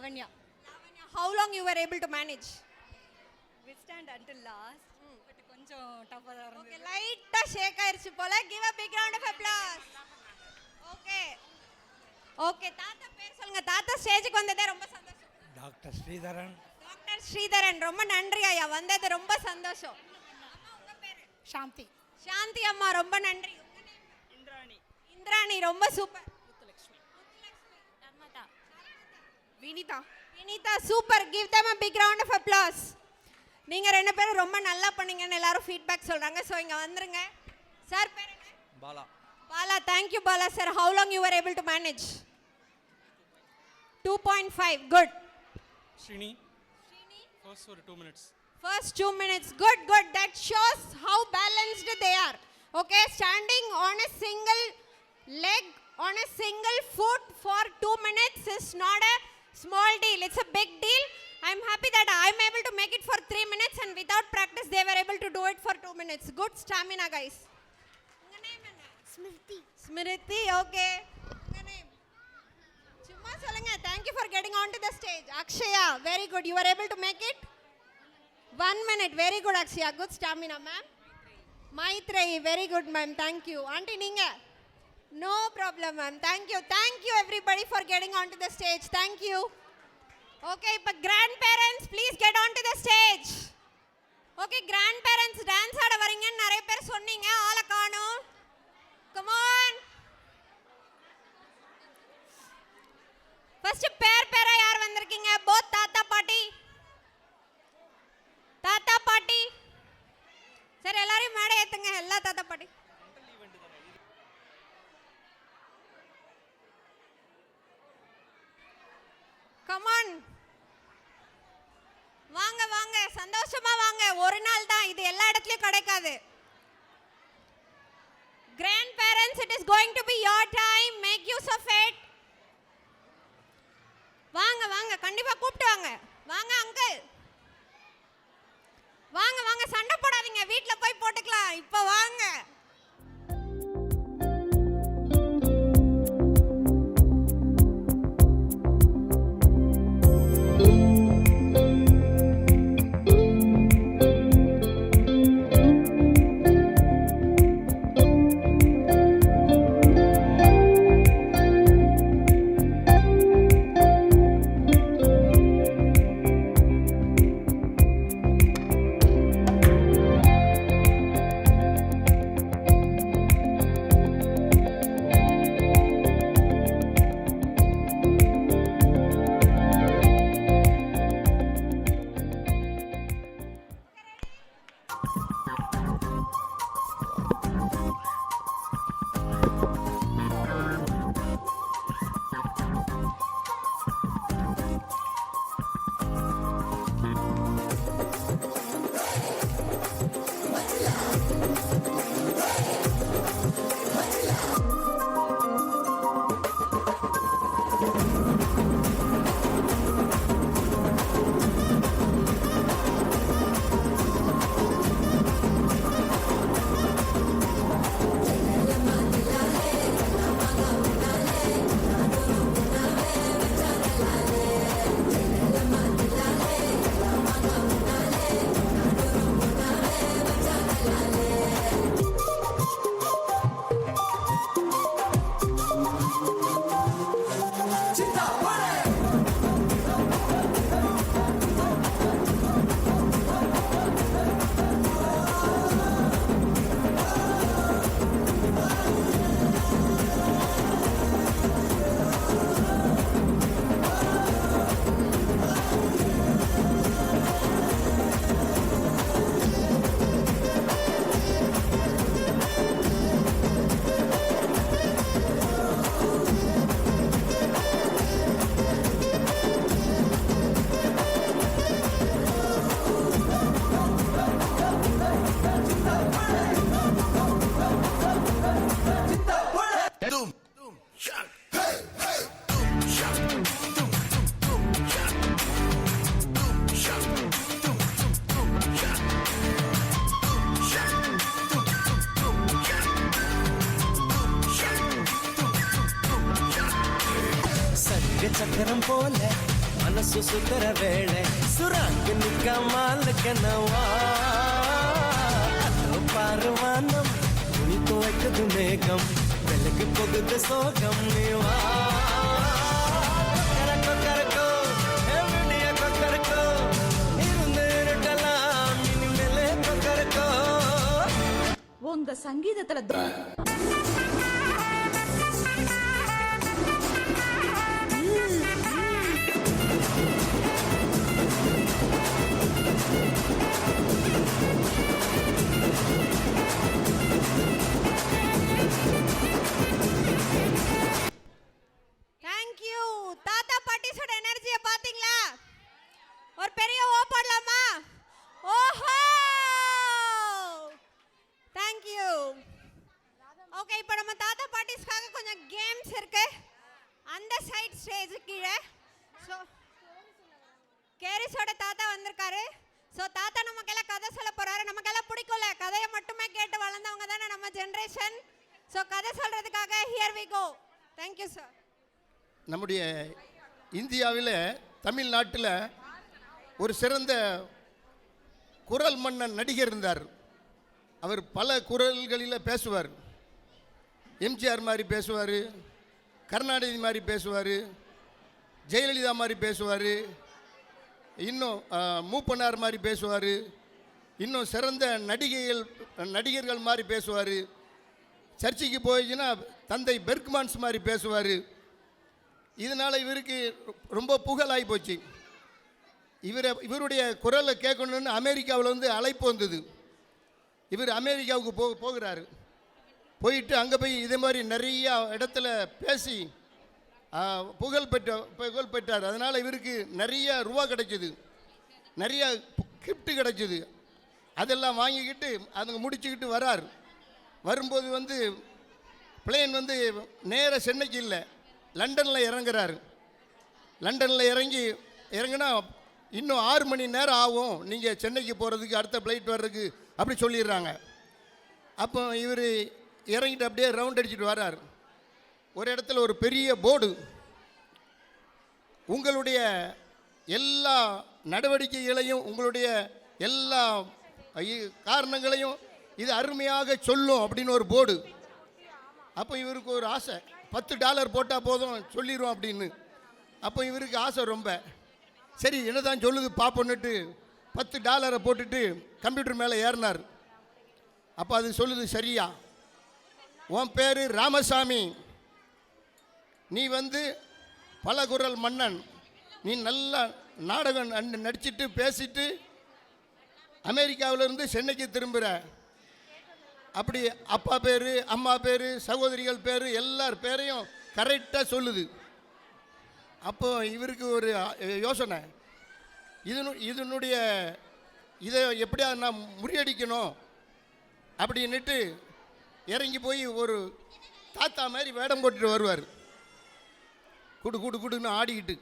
Lavanya. How long you were able to manage? Withstand until last. But கொஞ்சம் டஃபா தான் Okay, இருந்தது. லைட்டா ஷேக் ஆயிருச்சு போல. Give a big round of applause. Okay. Okay, தாத்தா பேர் சொல்லுங்க. தாத்தா ஸ்டேஜுக்கு வந்ததே ரொம்ப சந்தோஷம். டாக்டர் ஸ்ரீதரன். டாக்டர் ஸ்ரீதரன் ரொம்ப நன்றி ஐயா, வந்தது ரொம்ப சந்தோஷம். அம்மா உங்க பேரு? சாந்தி. சாந்தி அம்மா ரொம்ப நன்றி. உங்க name? இந்திராணி. இந்திராணி ரொம்ப super. Muthulakshmi. Narmada. Vinitha. Vinitha super. Give them a big round of applause. நீங்க ரெண்டு பேரும் ரொம்ப நல்லா பண்ணீங்கன்னு எல்லாரும் ஃபீட்பேக் சொல்றாங்க. சோ இங்க வந்துருங்க. சார் பேர் என்ன? Bala. Bala, thank you Bala sir. How long you were able to manage? 2.5. Good. Srini. First ஒரு 2 minutes. First 2 minutes. Good, good. That shows how balanced they are. Okay, standing on a single leg, on a single foot for 2 minutes is not a small deal. It's a big deal. I'm happy that I'm able to make it for 3 minutes and without practice they were able to do it for 2 minutes. Good stamina, guys. Unga name enna? Smriti. Smriti, okay. Unga name? Chumma solunga. Thank you for getting onto the stage. Akshaya, very good. You were able to make it? 1 minute. Very good, Akshaya. Good stamina, ma'am. Maitreyi, very good, ma'am. Thank you. Auntie, ninga? No problem, ma'am. Thank you. Thank you, everybody, for getting onto the stage. Thank you. Okay, but grandparents, please get onto the stage. Okay, grandparents, dance ஆட வரீங்கன்னு நிறைய பேர் சொன்னீங்க. ஆளை காணோம். Come on. First பேரா யார் வந்திருக்கீங்க? Both தாத்தா பாட்டி. தாத்தா பாட்டி. சரி எல்லாரையும் மேடை ஏத்துங்க. எல்லா தாத்தா பாட்டி. Come on. வாங்க வாங்க, சந்தோஷமா வாங்க. ஒரு நாள் தான் இது, எல்லா இடத்துலயும் கிடைக்காது. Grandparents, it is going to be your time. Make use of it. வாங்க வாங்க, கண்டிப்பா கூப்பிட்டு வாங்க. வாங்க அங்கிள். வாங்க வாங்க, சண்டை போடாதீங்க, வீட்ல போய் போட்டுக்கலாம். இப்ப வாங்க. சக்கரம் போல மனம் மனசு சுத்தர வேளை சுராக்கு நிக்காமலுக்கு நவா பாருவானம் துணி துவைக்குது மேகம் வெளுக்கு போகுது சோகம் நீவா கரக்கோ கரக்கோ எவனிய கொக்கரக்கோ இருந்து இருட்டலாம் இனிமேலே கொக்கரக்கோ உங்க சங்கீதத்துல தேங்க்யூ. தாத்தா பாட்டிஸோட எனர்ஜியை பார்த்தீங்களா? ஒரு பெரிய ஓ போடலாமா? ஓஹோ, தேங்க்யூ. ஓகே, இப்போ நம்ம தாத்தா பாட்டிஸ்க்காக கொஞ்சம் கேம்ஸ் இருக்கு. அந்த சைட் ஸ்டேஜ் கீழே ஸோ கேரிஸோட தாத்தா வந்திருக்காரு. ஸோ தாத்தா நமக்கெல்லாம் கதை சொல்ல போறாரு. நமக்கெல்லாம் பிடிக்கும்ல, கதையை மட்டுமே கேட்டு வளர்ந்தவங்க தானே நம்ம ஜென்ரேஷன். ஸோ கதை சொல்றதுக்காக here we go. Thank you sir. நம்முடைய இந்தியாவில் தமிழ்நாட்டில் ஒரு சிறந்த குரல் மன்னன் நடிகர் இருந்தார். அவர் பல குரல்களில் பேசுவார். எம்ஜிஆர் மாதிரி பேசுவார், கருணாநிதி மாதிரி பேசுவார், ஜெயலலிதா மாதிரி பேசுவார், இன்னும் மூப்பனார் மாதிரி பேசுவார், இன்னும் சிறந்த நடிகர்கள் மாதிரி பேசுவார். சர்ச்சைக்கு போயிச்சுன்னா தந்தை பெர்க்மான்ஸ் மாதிரி பேசுவார். இதனால் இவருக்கு ரொம்ப புகழாகி போச்சு. இவருடைய குரலை கேட்கணுன்னு அமெரிக்காவில் வந்து அழைப்பு வந்தது. இவர் அமெரிக்காவுக்கு போகிறாரு. போயிட்டு அங்கே போய் இதே மாதிரி நிறையா இடத்துல பேசி புகழ் பெற்றார். அதனால் இவருக்கு நிறைய ரூபா கிடைச்சிது, நிறைய கிஃப்ட்டு கிடைச்சிது. அதெல்லாம் வாங்கிக்கிட்டு அதுங்க முடிச்சுக்கிட்டு வரார். வரும்போது வந்து பிளேன் வந்து நேர சென்னைக்கு இல்லை, லண்டனில் இறங்குறாரு. லண்டனில் இறங்குனா இன்னும் 6 மணி நேரம் ஆகும் நீங்கள் சென்னைக்கு போகிறதுக்கு, அடுத்த ஃப்ளைட் வர்றதுக்கு அப்படி சொல்லிடுறாங்க. அப்போ இவர் இறங்கிட்டு அப்படியே ரவுண்ட் அடிச்சுட்டு வர்றார். ஒரு இடத்துல ஒரு பெரிய போர்டு, உங்களுடைய எல்லா நடவடிக்கைகளையும் உங்களுடைய எல்லா காரணங்களையும் இது அருமையாக சொல்லும் அப்படின்னு ஒரு போர்டு. அப்போ இவருக்கு ஒரு ஆசை, $10 போட்டால் போதும் சொல்லிடுவோம் அப்படின்னு. அப்போ இவருக்கு ஆசை ரொம்ப. சரி என்னதான் சொல்லுது பார்ப்போன்னுட்டு $10 போட்டுட்டு கம்ப்யூட்டர் மேலே ஏறினார். அப்போ அது சொல்லுது, சரியா உன் பேர் ராமசாமி, நீ வந்து பல குரல் மன்னன், நீ நல்லா நாடகம் நடிச்சிட்டு பேசிட்டு அமெரிக்காவிலேருந்து சென்னைக்கு திரும்புகிற. அப்படி அப்பா பேர், அம்மா பேர், சகோதரிகள் பேர், எல்லார் பேரையும் கரெக்டாக சொல்லுது. அப்போ இவருக்கு ஒரு யோசனை, இதனுடைய இதை எப்படியா நான் முறியடிக்கணும் அப்படின்னுட்டு இறங்கி போய் ஒரு தாத்தா மாதிரி வேடம் போட்டுட்டு வருவார். குடுன்னு ஆடிக்கிட்டு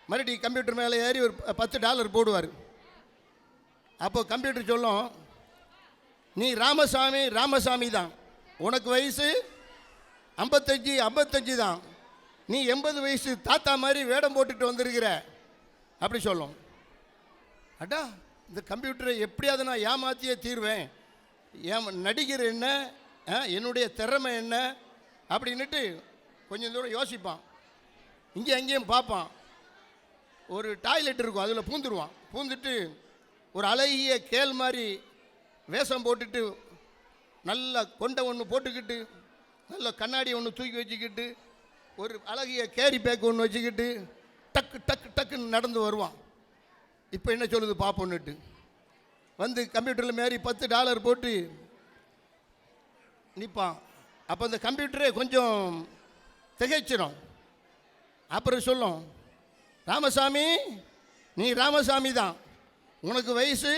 மறுபடியும் கம்ப்யூட்டர் மேலே ஏறி ஒரு $10 போடுவார். அப்போ கம்ப்யூட்டர் சொல்லும், நீ ராமசாமி தான், உனக்கு வயசு 55 தான், நீ 80 வயசு தாத்தா மாதிரி வேடம் போட்டுட்டு வந்திருக்கிற அப்படி சொல்லும். அடா இந்த கம்ப்யூட்டரை எப்படியாவது நான் ஏமாற்றியே தீர்வேன், நடிகர் என்ன, என்னுடைய திறமை என்ன அப்படின்னுட்டு கொஞ்சம் தூரம் யோசிப்பான். இங்கே அங்கேயும் பார்ப்பான். ஒரு டாய்லெட் இருக்கும், அதில் பூந்துருவான். பூந்துட்டு ஒரு அழகிய கேள் மாதிரி வேஷம் போட்டுட்டு நல்ல கொண்டை ஒன்று போட்டுக்கிட்டு நல்ல கண்ணாடி ஒன்று தூக்கி வச்சுக்கிட்டு ஒரு அழகிய கேரி பேக் ஒன்று வச்சுக்கிட்டு டக்குன்னு நடந்து வருவான். இப்போ என்ன சொல்லுது பார்ப்போன்னுட்டு வந்து கம்ப்யூட்டரில் மாரி $10 போட்டு நிற்பான். அப்போ அந்த கம்ப்யூட்டரே கொஞ்சம் திகைச்சிடும். அப்புறம் சொல்லும், ராமசாமி நீ ராமசாமி தான், உனக்கு வயசு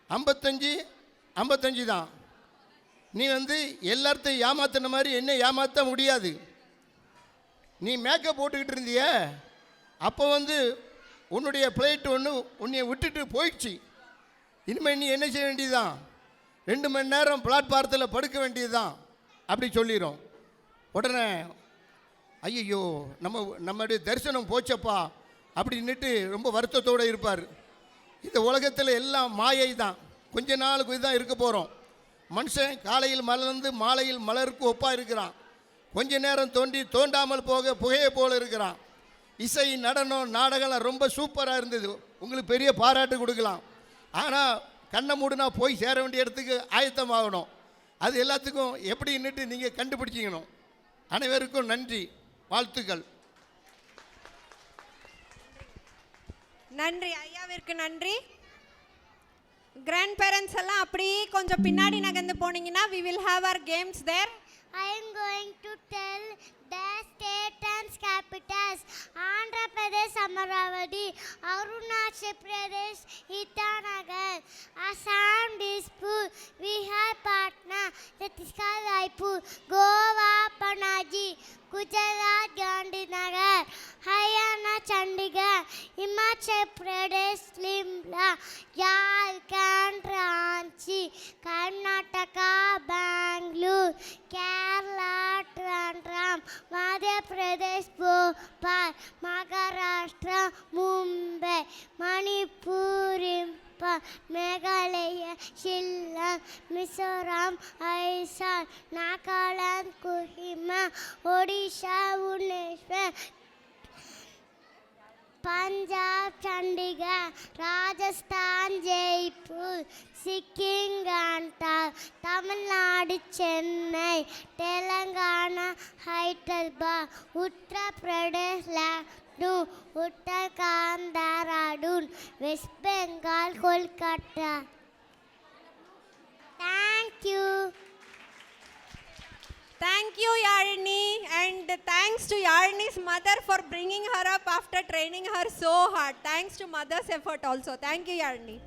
55 தான், நீ வந்து எல்லாத்தையும் ஏமாத்தின மாதிரி என்ன ஏமாற்ற முடியாது. நீ மேக்கப் போட்டுக்கிட்டு இருந்திய, அப்போ வந்து உன்னுடைய பிளேட் ஒன்று உன்னை விட்டுட்டு போயிடுச்சு. இனிமேல் நீ என்ன செய்ய வேண்டியதுதான், 2 மணி நேரம் பிளாட்பாரத்தில் படுக்க வேண்டியதுதான் அப்படி சொல்லிடும். உடனே ஐயோ நம்முடைய தரிசனம் போச்சப்பா அப்படின்னுட்டு ரொம்ப வருத்தத்தோடு இருப்பார். இந்த உலகத்தில் எல்லாம் மாயை தான், கொஞ்ச நாளுக்கு இதுதான் இருக்க போகிறோம். மனுஷன் காலையில் மலர்ந்து மாலையில் மலருக்கு ஒப்பாக இருக்கிறான். கொஞ்ச நேரம் தோண்டி தோண்டாமல் போக புகையை போல் இருக்கிறான். இசை, நடனம், நாடகம்லாம் ரொம்ப சூப்பராக இருந்தது, உங்களுக்கு பெரிய பாராட்டு கொடுக்கலாம். ஆனால் கண்ணை மூடுனா போய் சேர வேண்டிய இடத்துக்கு ஆயத்தமாகணும். அது எல்லாத்துக்கும் எப்படின்னுட்டு நீங்கள் கண்டுபிடிச்சிக்கணும். அனைவருக்கும் நன்றி, வாழ்த்துக்கள். நன்றி ஐயாவிற்கு நன்றி. கிராண்ட் பேரண்ட்ஸ் எல்லாம் அப்படியே கொஞ்சம் பின்னாடி நகர்ந்து போனீங்கன்னா we will have our games there. I am going to tell the state and capitals. Andhra Pradesh Amaravati, Arunachal Pradesh Itanagar, Assam Dispur, Bihar Patna, Chhattisgarh Raipur, Goa Panaji, Gujarat Gandhinagar, Haryana Chandigarh, Himachal Pradesh Shimla, Jharkhand Ranchi, Karnataka Bangalore, Kerala Trivandrum, Madhya Pradesh Bhopal, Maharashtra Mumbai, Manipur Imphal, Meghalaya Shillong, Mizoram Aizawl, Nagaland Kohima, Odisha Bhubaneswar, Punjab Chandigarh, Rajasthan Jaipur, Sikkim Gandhar, Tamil Nadu Chennai, Telangana Hyderabad, Uttar Pradesh Lucknow, Uttarakhand Dehradun, West Bengal Kolkata. Thank you. Thank you Yalini, and thanks to Yalini's mother for bringing her up after training her so hard. Thanks to mother's effort also. Thank you Yalini.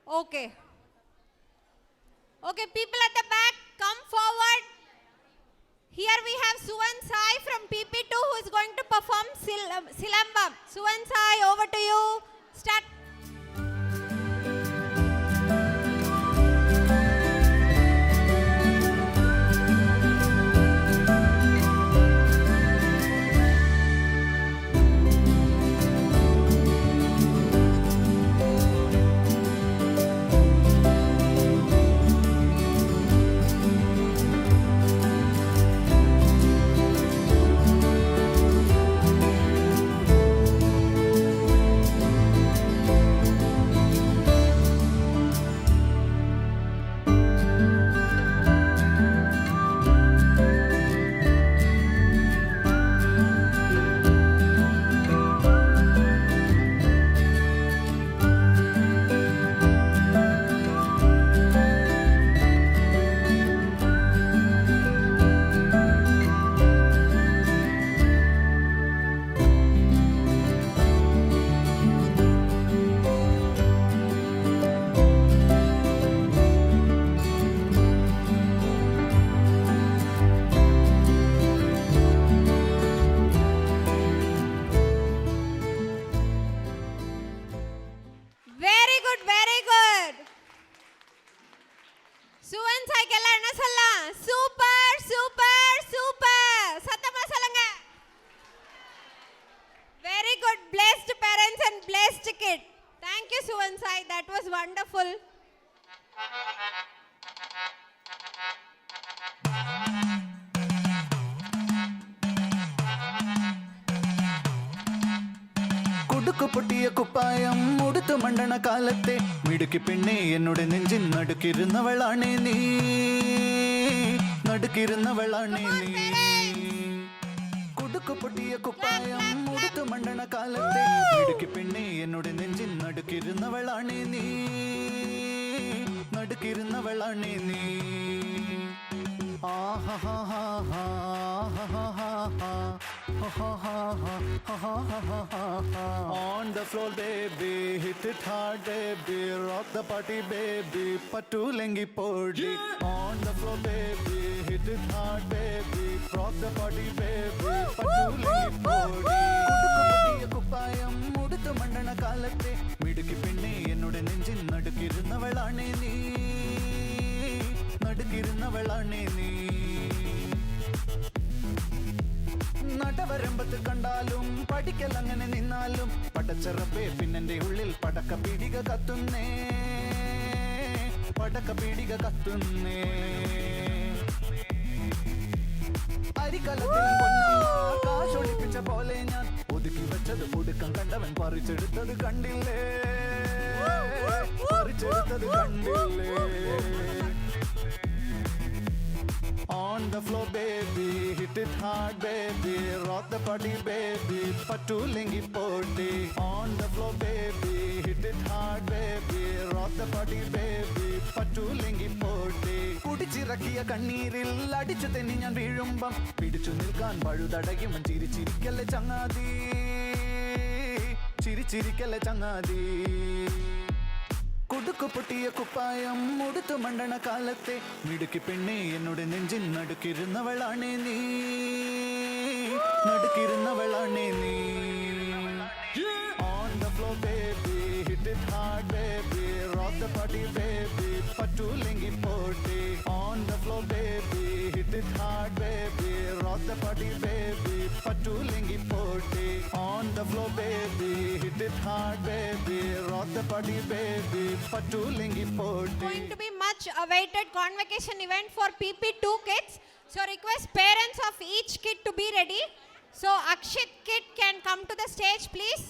Okay. Okay, people at the back, come forward. Here we have Suvan Sai from PP2 who is going to perform Silambam. Suvan Sai, over to you. Start. Very good. Suvan Sai kella enna solla? Super, super, super. Sathama solunga. Very good. Blessed parents and blessed kid. Thank you, Suvan Sai. That was wonderful. കുടുക്കു പൊട്ടിയ കുപ്പായം ഉടുത്തു മണ്ടണ കാലത്തെ മിടുക്കി പെണ്ണെ എന്നോട് നെഞ്ചിൻ നടുക്കിരുന്നവളാണേ നീ, നടുക്കിരുന്നവളാണേ നീ. കുടുക്കു പൊട്ടിയ കുപ്പായം ഉടുത്തു മണ്ടണ കാലത്തെ മിടുക്കി പെണ്ണെ എന്നോട് നെഞ്ചിൻ നടുക്കിരുന്നവളാണേ നീ, നടുക്കിരുന്നവളാണേ നീ. On the floor baby, hit it hard baby, rock the party baby, pattu lengi podi. On the floor baby, hit it hard baby, rock the party baby, pattu lengi podi. കുടുക്കുപൊട്ടിയ കുപ്പായം ഉടുത്തു മണ്ടണ കാലത്തെ മിടുക്കി പെണ്ണെ എന്നോട് നെഞ്ചിൻ നടുക്കിരുന്നവളാണേ നീ, നടുക്കിരുന്നവളാണേ നീ. നടവരമ്പത്ത് കണ്ടാലും പഠിക്കലങ്ങനെ നിന്നാലും പടച്ചറപ്പേ പിന്നെന്റെ ഉള്ളിൽ പടക്ക പീടിക കത്തുന്നേ, പടക്ക പീടിക കത്തുന്നേ. അരിക്കലത്തിൽ കാശൊളിപ്പിച്ച പോലെ ഞാൻ ഒതുക്കി വെച്ചത് ഒടുക്കം കണ്ടവൻ പറിച്ചെടുത്തത് കണ്ടില്ലേ, പറിച്ചെടുത്തത് കണ്ടില്ലേ. On the floor baby, hit it hard baby, rock the party baby, pattu lengi podi. On the floor baby, hit it hard baby, rock the party baby, pattu lengi podi. കുടിച്ചിറക്കിയ കണ്ണീരിൽ അടിച്ചു തെന്നി ഞാൻ വീഴുമ്പം പിടിച്ചു നിൽക്കാൻ പഴുതടയുമൻ ചിരിച്ചിരിക്കല്ലേ ചങ്ങാതി, ചിരിച്ചിരിക്കല്ലേ ചങ്ങാതി. കുടുക്കു പൊട്ടിയ കുപ്പായം ഉടുത്തു മണ്ടണ കാലത്തെ മിടുക്കി പെണ്ണെ എന്നോട് നെഞ്ചിൻ നടുക്കിരുന്നവളാണേ നീ, നടുക്കിരുന്നവളാണേ നീ. On the floor baby, hit it hard baby, rock the party baby, pattu lengi podi. On the floor baby, hit it hard baby, rock the party baby, pattu lengi podi. On the floor baby, hit it hard baby, rock the party baby, pattu lengi podi. Going to be much awaited convocation event for PP2 kids. So request parents of each kid to be ready. So Akshit kid can come to the stage please.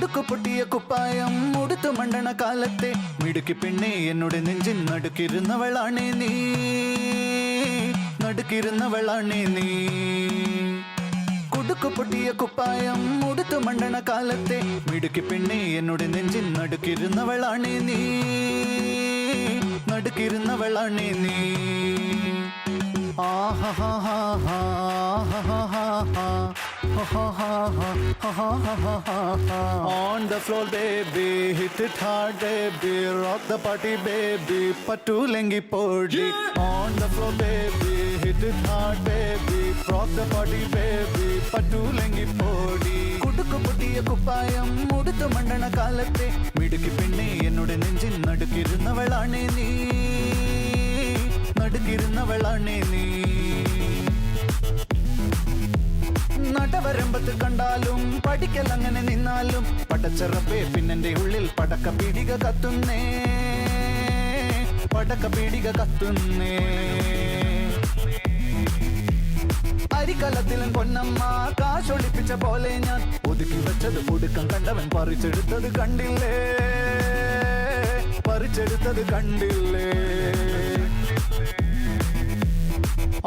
കുടുക്കു പൊട്ടിയ കുപ്പായം ഉടുത്തു മണ്ടണ കാലത്തെ മിടുക്കി പെണ്ണെ എന്നോട് നെഞ്ചിൻ നടുക്കിരുന്നവളാണേ നീ, നടുക്കിരുന്നവളാണേ നീ. കുടുക്കു പൊട്ടിയ കുപ്പായം ഉടുത്തു മണ്ടണ കാലത്തെ മിടുക്കി പെണ്ണെ എന്നോട് നെഞ്ചിൻ നടുക്കിരുന്നവളാണേ നീ, നടുക്കിരുന്നവളാണേ നീ. On the floor baby, hit it hard baby, rock the party baby, patulengi podi. On the floor baby, hit it hard baby, rock the party baby, patulengi podi. കുടുക്കു പൊട്ടിയ കുപ്പായം ഉടുത്തു മണ്ടണ കാലത്തെ മിടുക്കി പെണ്ണെ എന്നോട് നെഞ്ചിൻ നടുക്കിരുന്നവളാണേ നീ, നടുക്കിരുന്നവളാണേ നീ. നടവരമ്പത്ത് കണ്ടാലും പഠിക്കൽ അങ്ങനെ നിന്നാലും പടച്ചറപ്പേ പിന്നെന്റെ ഉള്ളിൽ പടക്ക പീടിക കത്തുന്നേ, പടക്ക പീടിക കത്തുന്നേ. അരിക്കലത്തിലും പൊന്നമ്മ കാശൊളിപ്പിച്ച പോലെ ഞാൻ ഒതുക്കി വെച്ചത് പുടുക്കം കണ്ടവൻ പറിച്ചെടുത്തത് കണ്ടില്ലേ, പറിച്ചെടുത്തത് കണ്ടില്ലേ.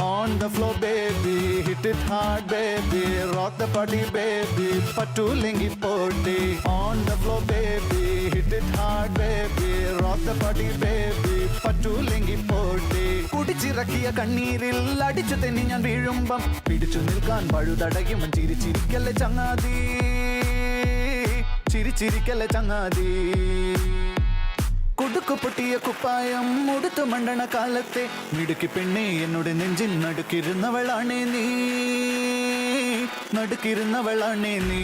On the floor baby, hit it hard baby, rock the party baby, patulengi podi. On the floor baby, hit it hard baby, rock the party baby, patulengi podi. കുടിച്ചിറക്കിയ കണ്ണീരിൽ അടിച്ചു തെന്നി ഞാൻ വീഴുമ്പം പിടിച്ചു നിൽക്കാൻ പഴുതടയും ചിരിച്ചിരിക്കല്ലേ ചങ്ങാതി, ചിരിച്ചിരിക്കല്ലേ ചങ്ങാതി. കുടുക്കു പൊട്ടിയ കുപ്പായം ഉടുത്തു മണ്ടണ കാലത്തെ മിടുക്കി പെണ്ണെ എന്നോട് നെഞ്ചിൻ നടുക്കിരുന്നവളാണേ നീ, നടുക്കിരുന്നവളാണേ നീ.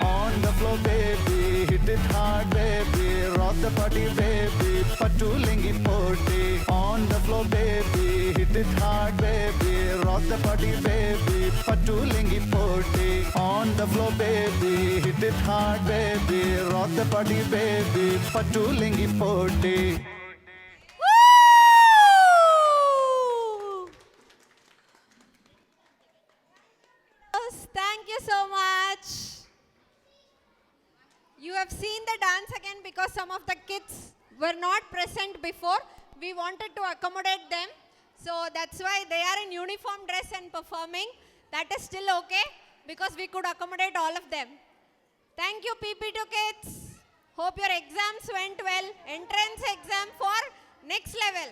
On the floor baby, hit it hard baby, rock the party baby, patulengi podi. On the floor baby, hit it hard baby, rock the party baby, patulengi podi. On the floor baby, hit it hard baby, rock the party baby, patulengi podi. Thank you so much. You have seen the dance again because some of the kids were not present before. We wanted to accommodate them. So that's why they are in uniform dress and performing. That is still okay because we could accommodate all of them. Thank you PP2 kids. Hope your exams went well. Entrance exam for next level.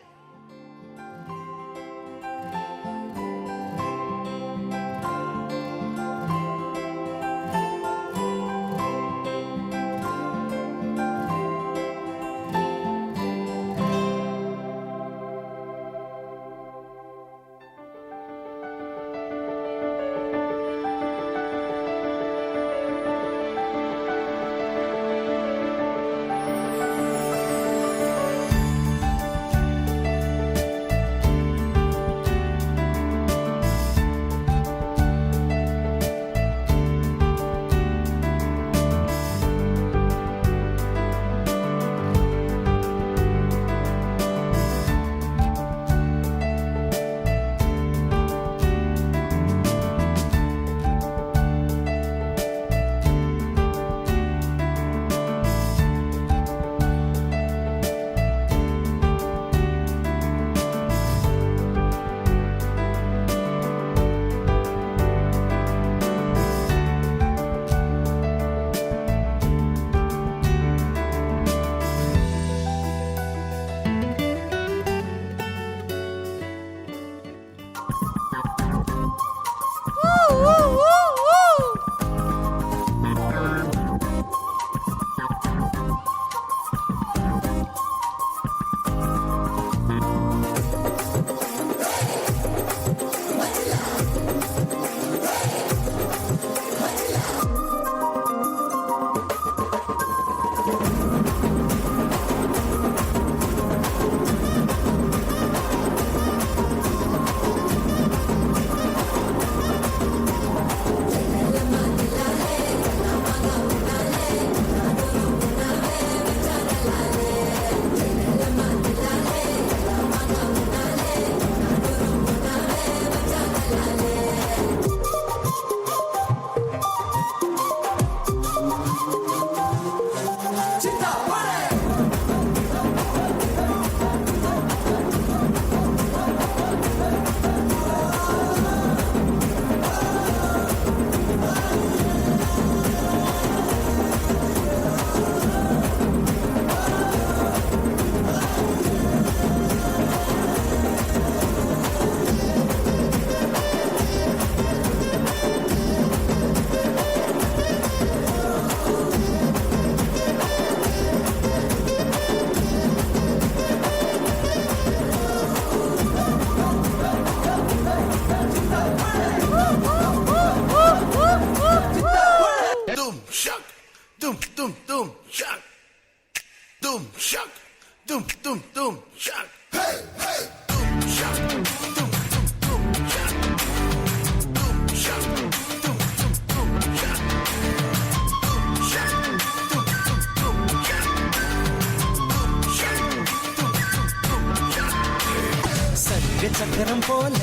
சக்கரம் போல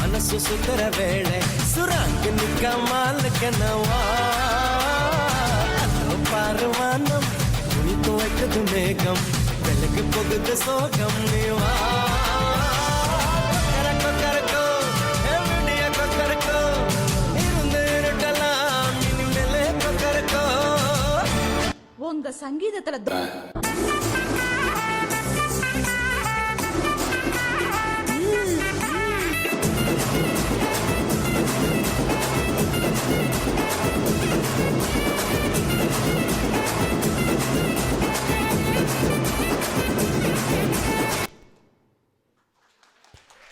மனசு சுந்தர வேளை சுராங்கு நிக்காமலுக்கு நவா பாருவானம் துணி துவைக்குது மேகம் வெளுக்கு போகுது சோகம் நீவா கரக்கோ கரக்கோ எவனிய கொக்கரக்கோ இருந்து இருட்டலாம் இனிமேலே கொக்கரக்கோ உங்க சங்கீதத்துல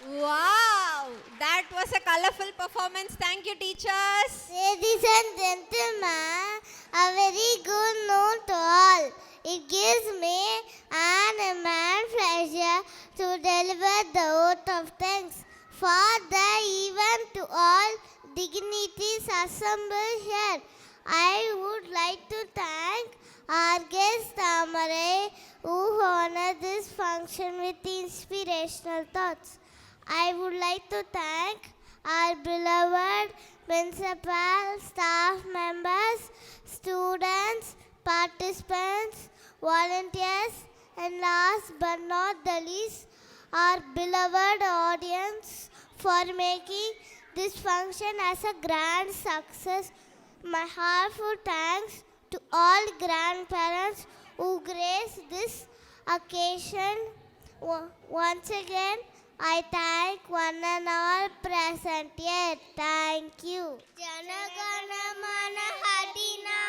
Wow, that was a colorful performance. Thank you, teachers. Ladies and gentlemen, a very good note to all. It gives me an immense pleasure to deliver the oath of thanks for the event to all dignitaries assembled here. I would like to thank our guest Tamarai, who honored this function with inspirational thoughts. I would like to thank our beloved principal, staff members, students, participants, volunteers, and last but not the least, our beloved audience for making this function as a grand success. My heartfelt thanks to all grandparents who graced this occasion. Once again, I thank one and all present here. Thank you. Jana Gana Mana Hadina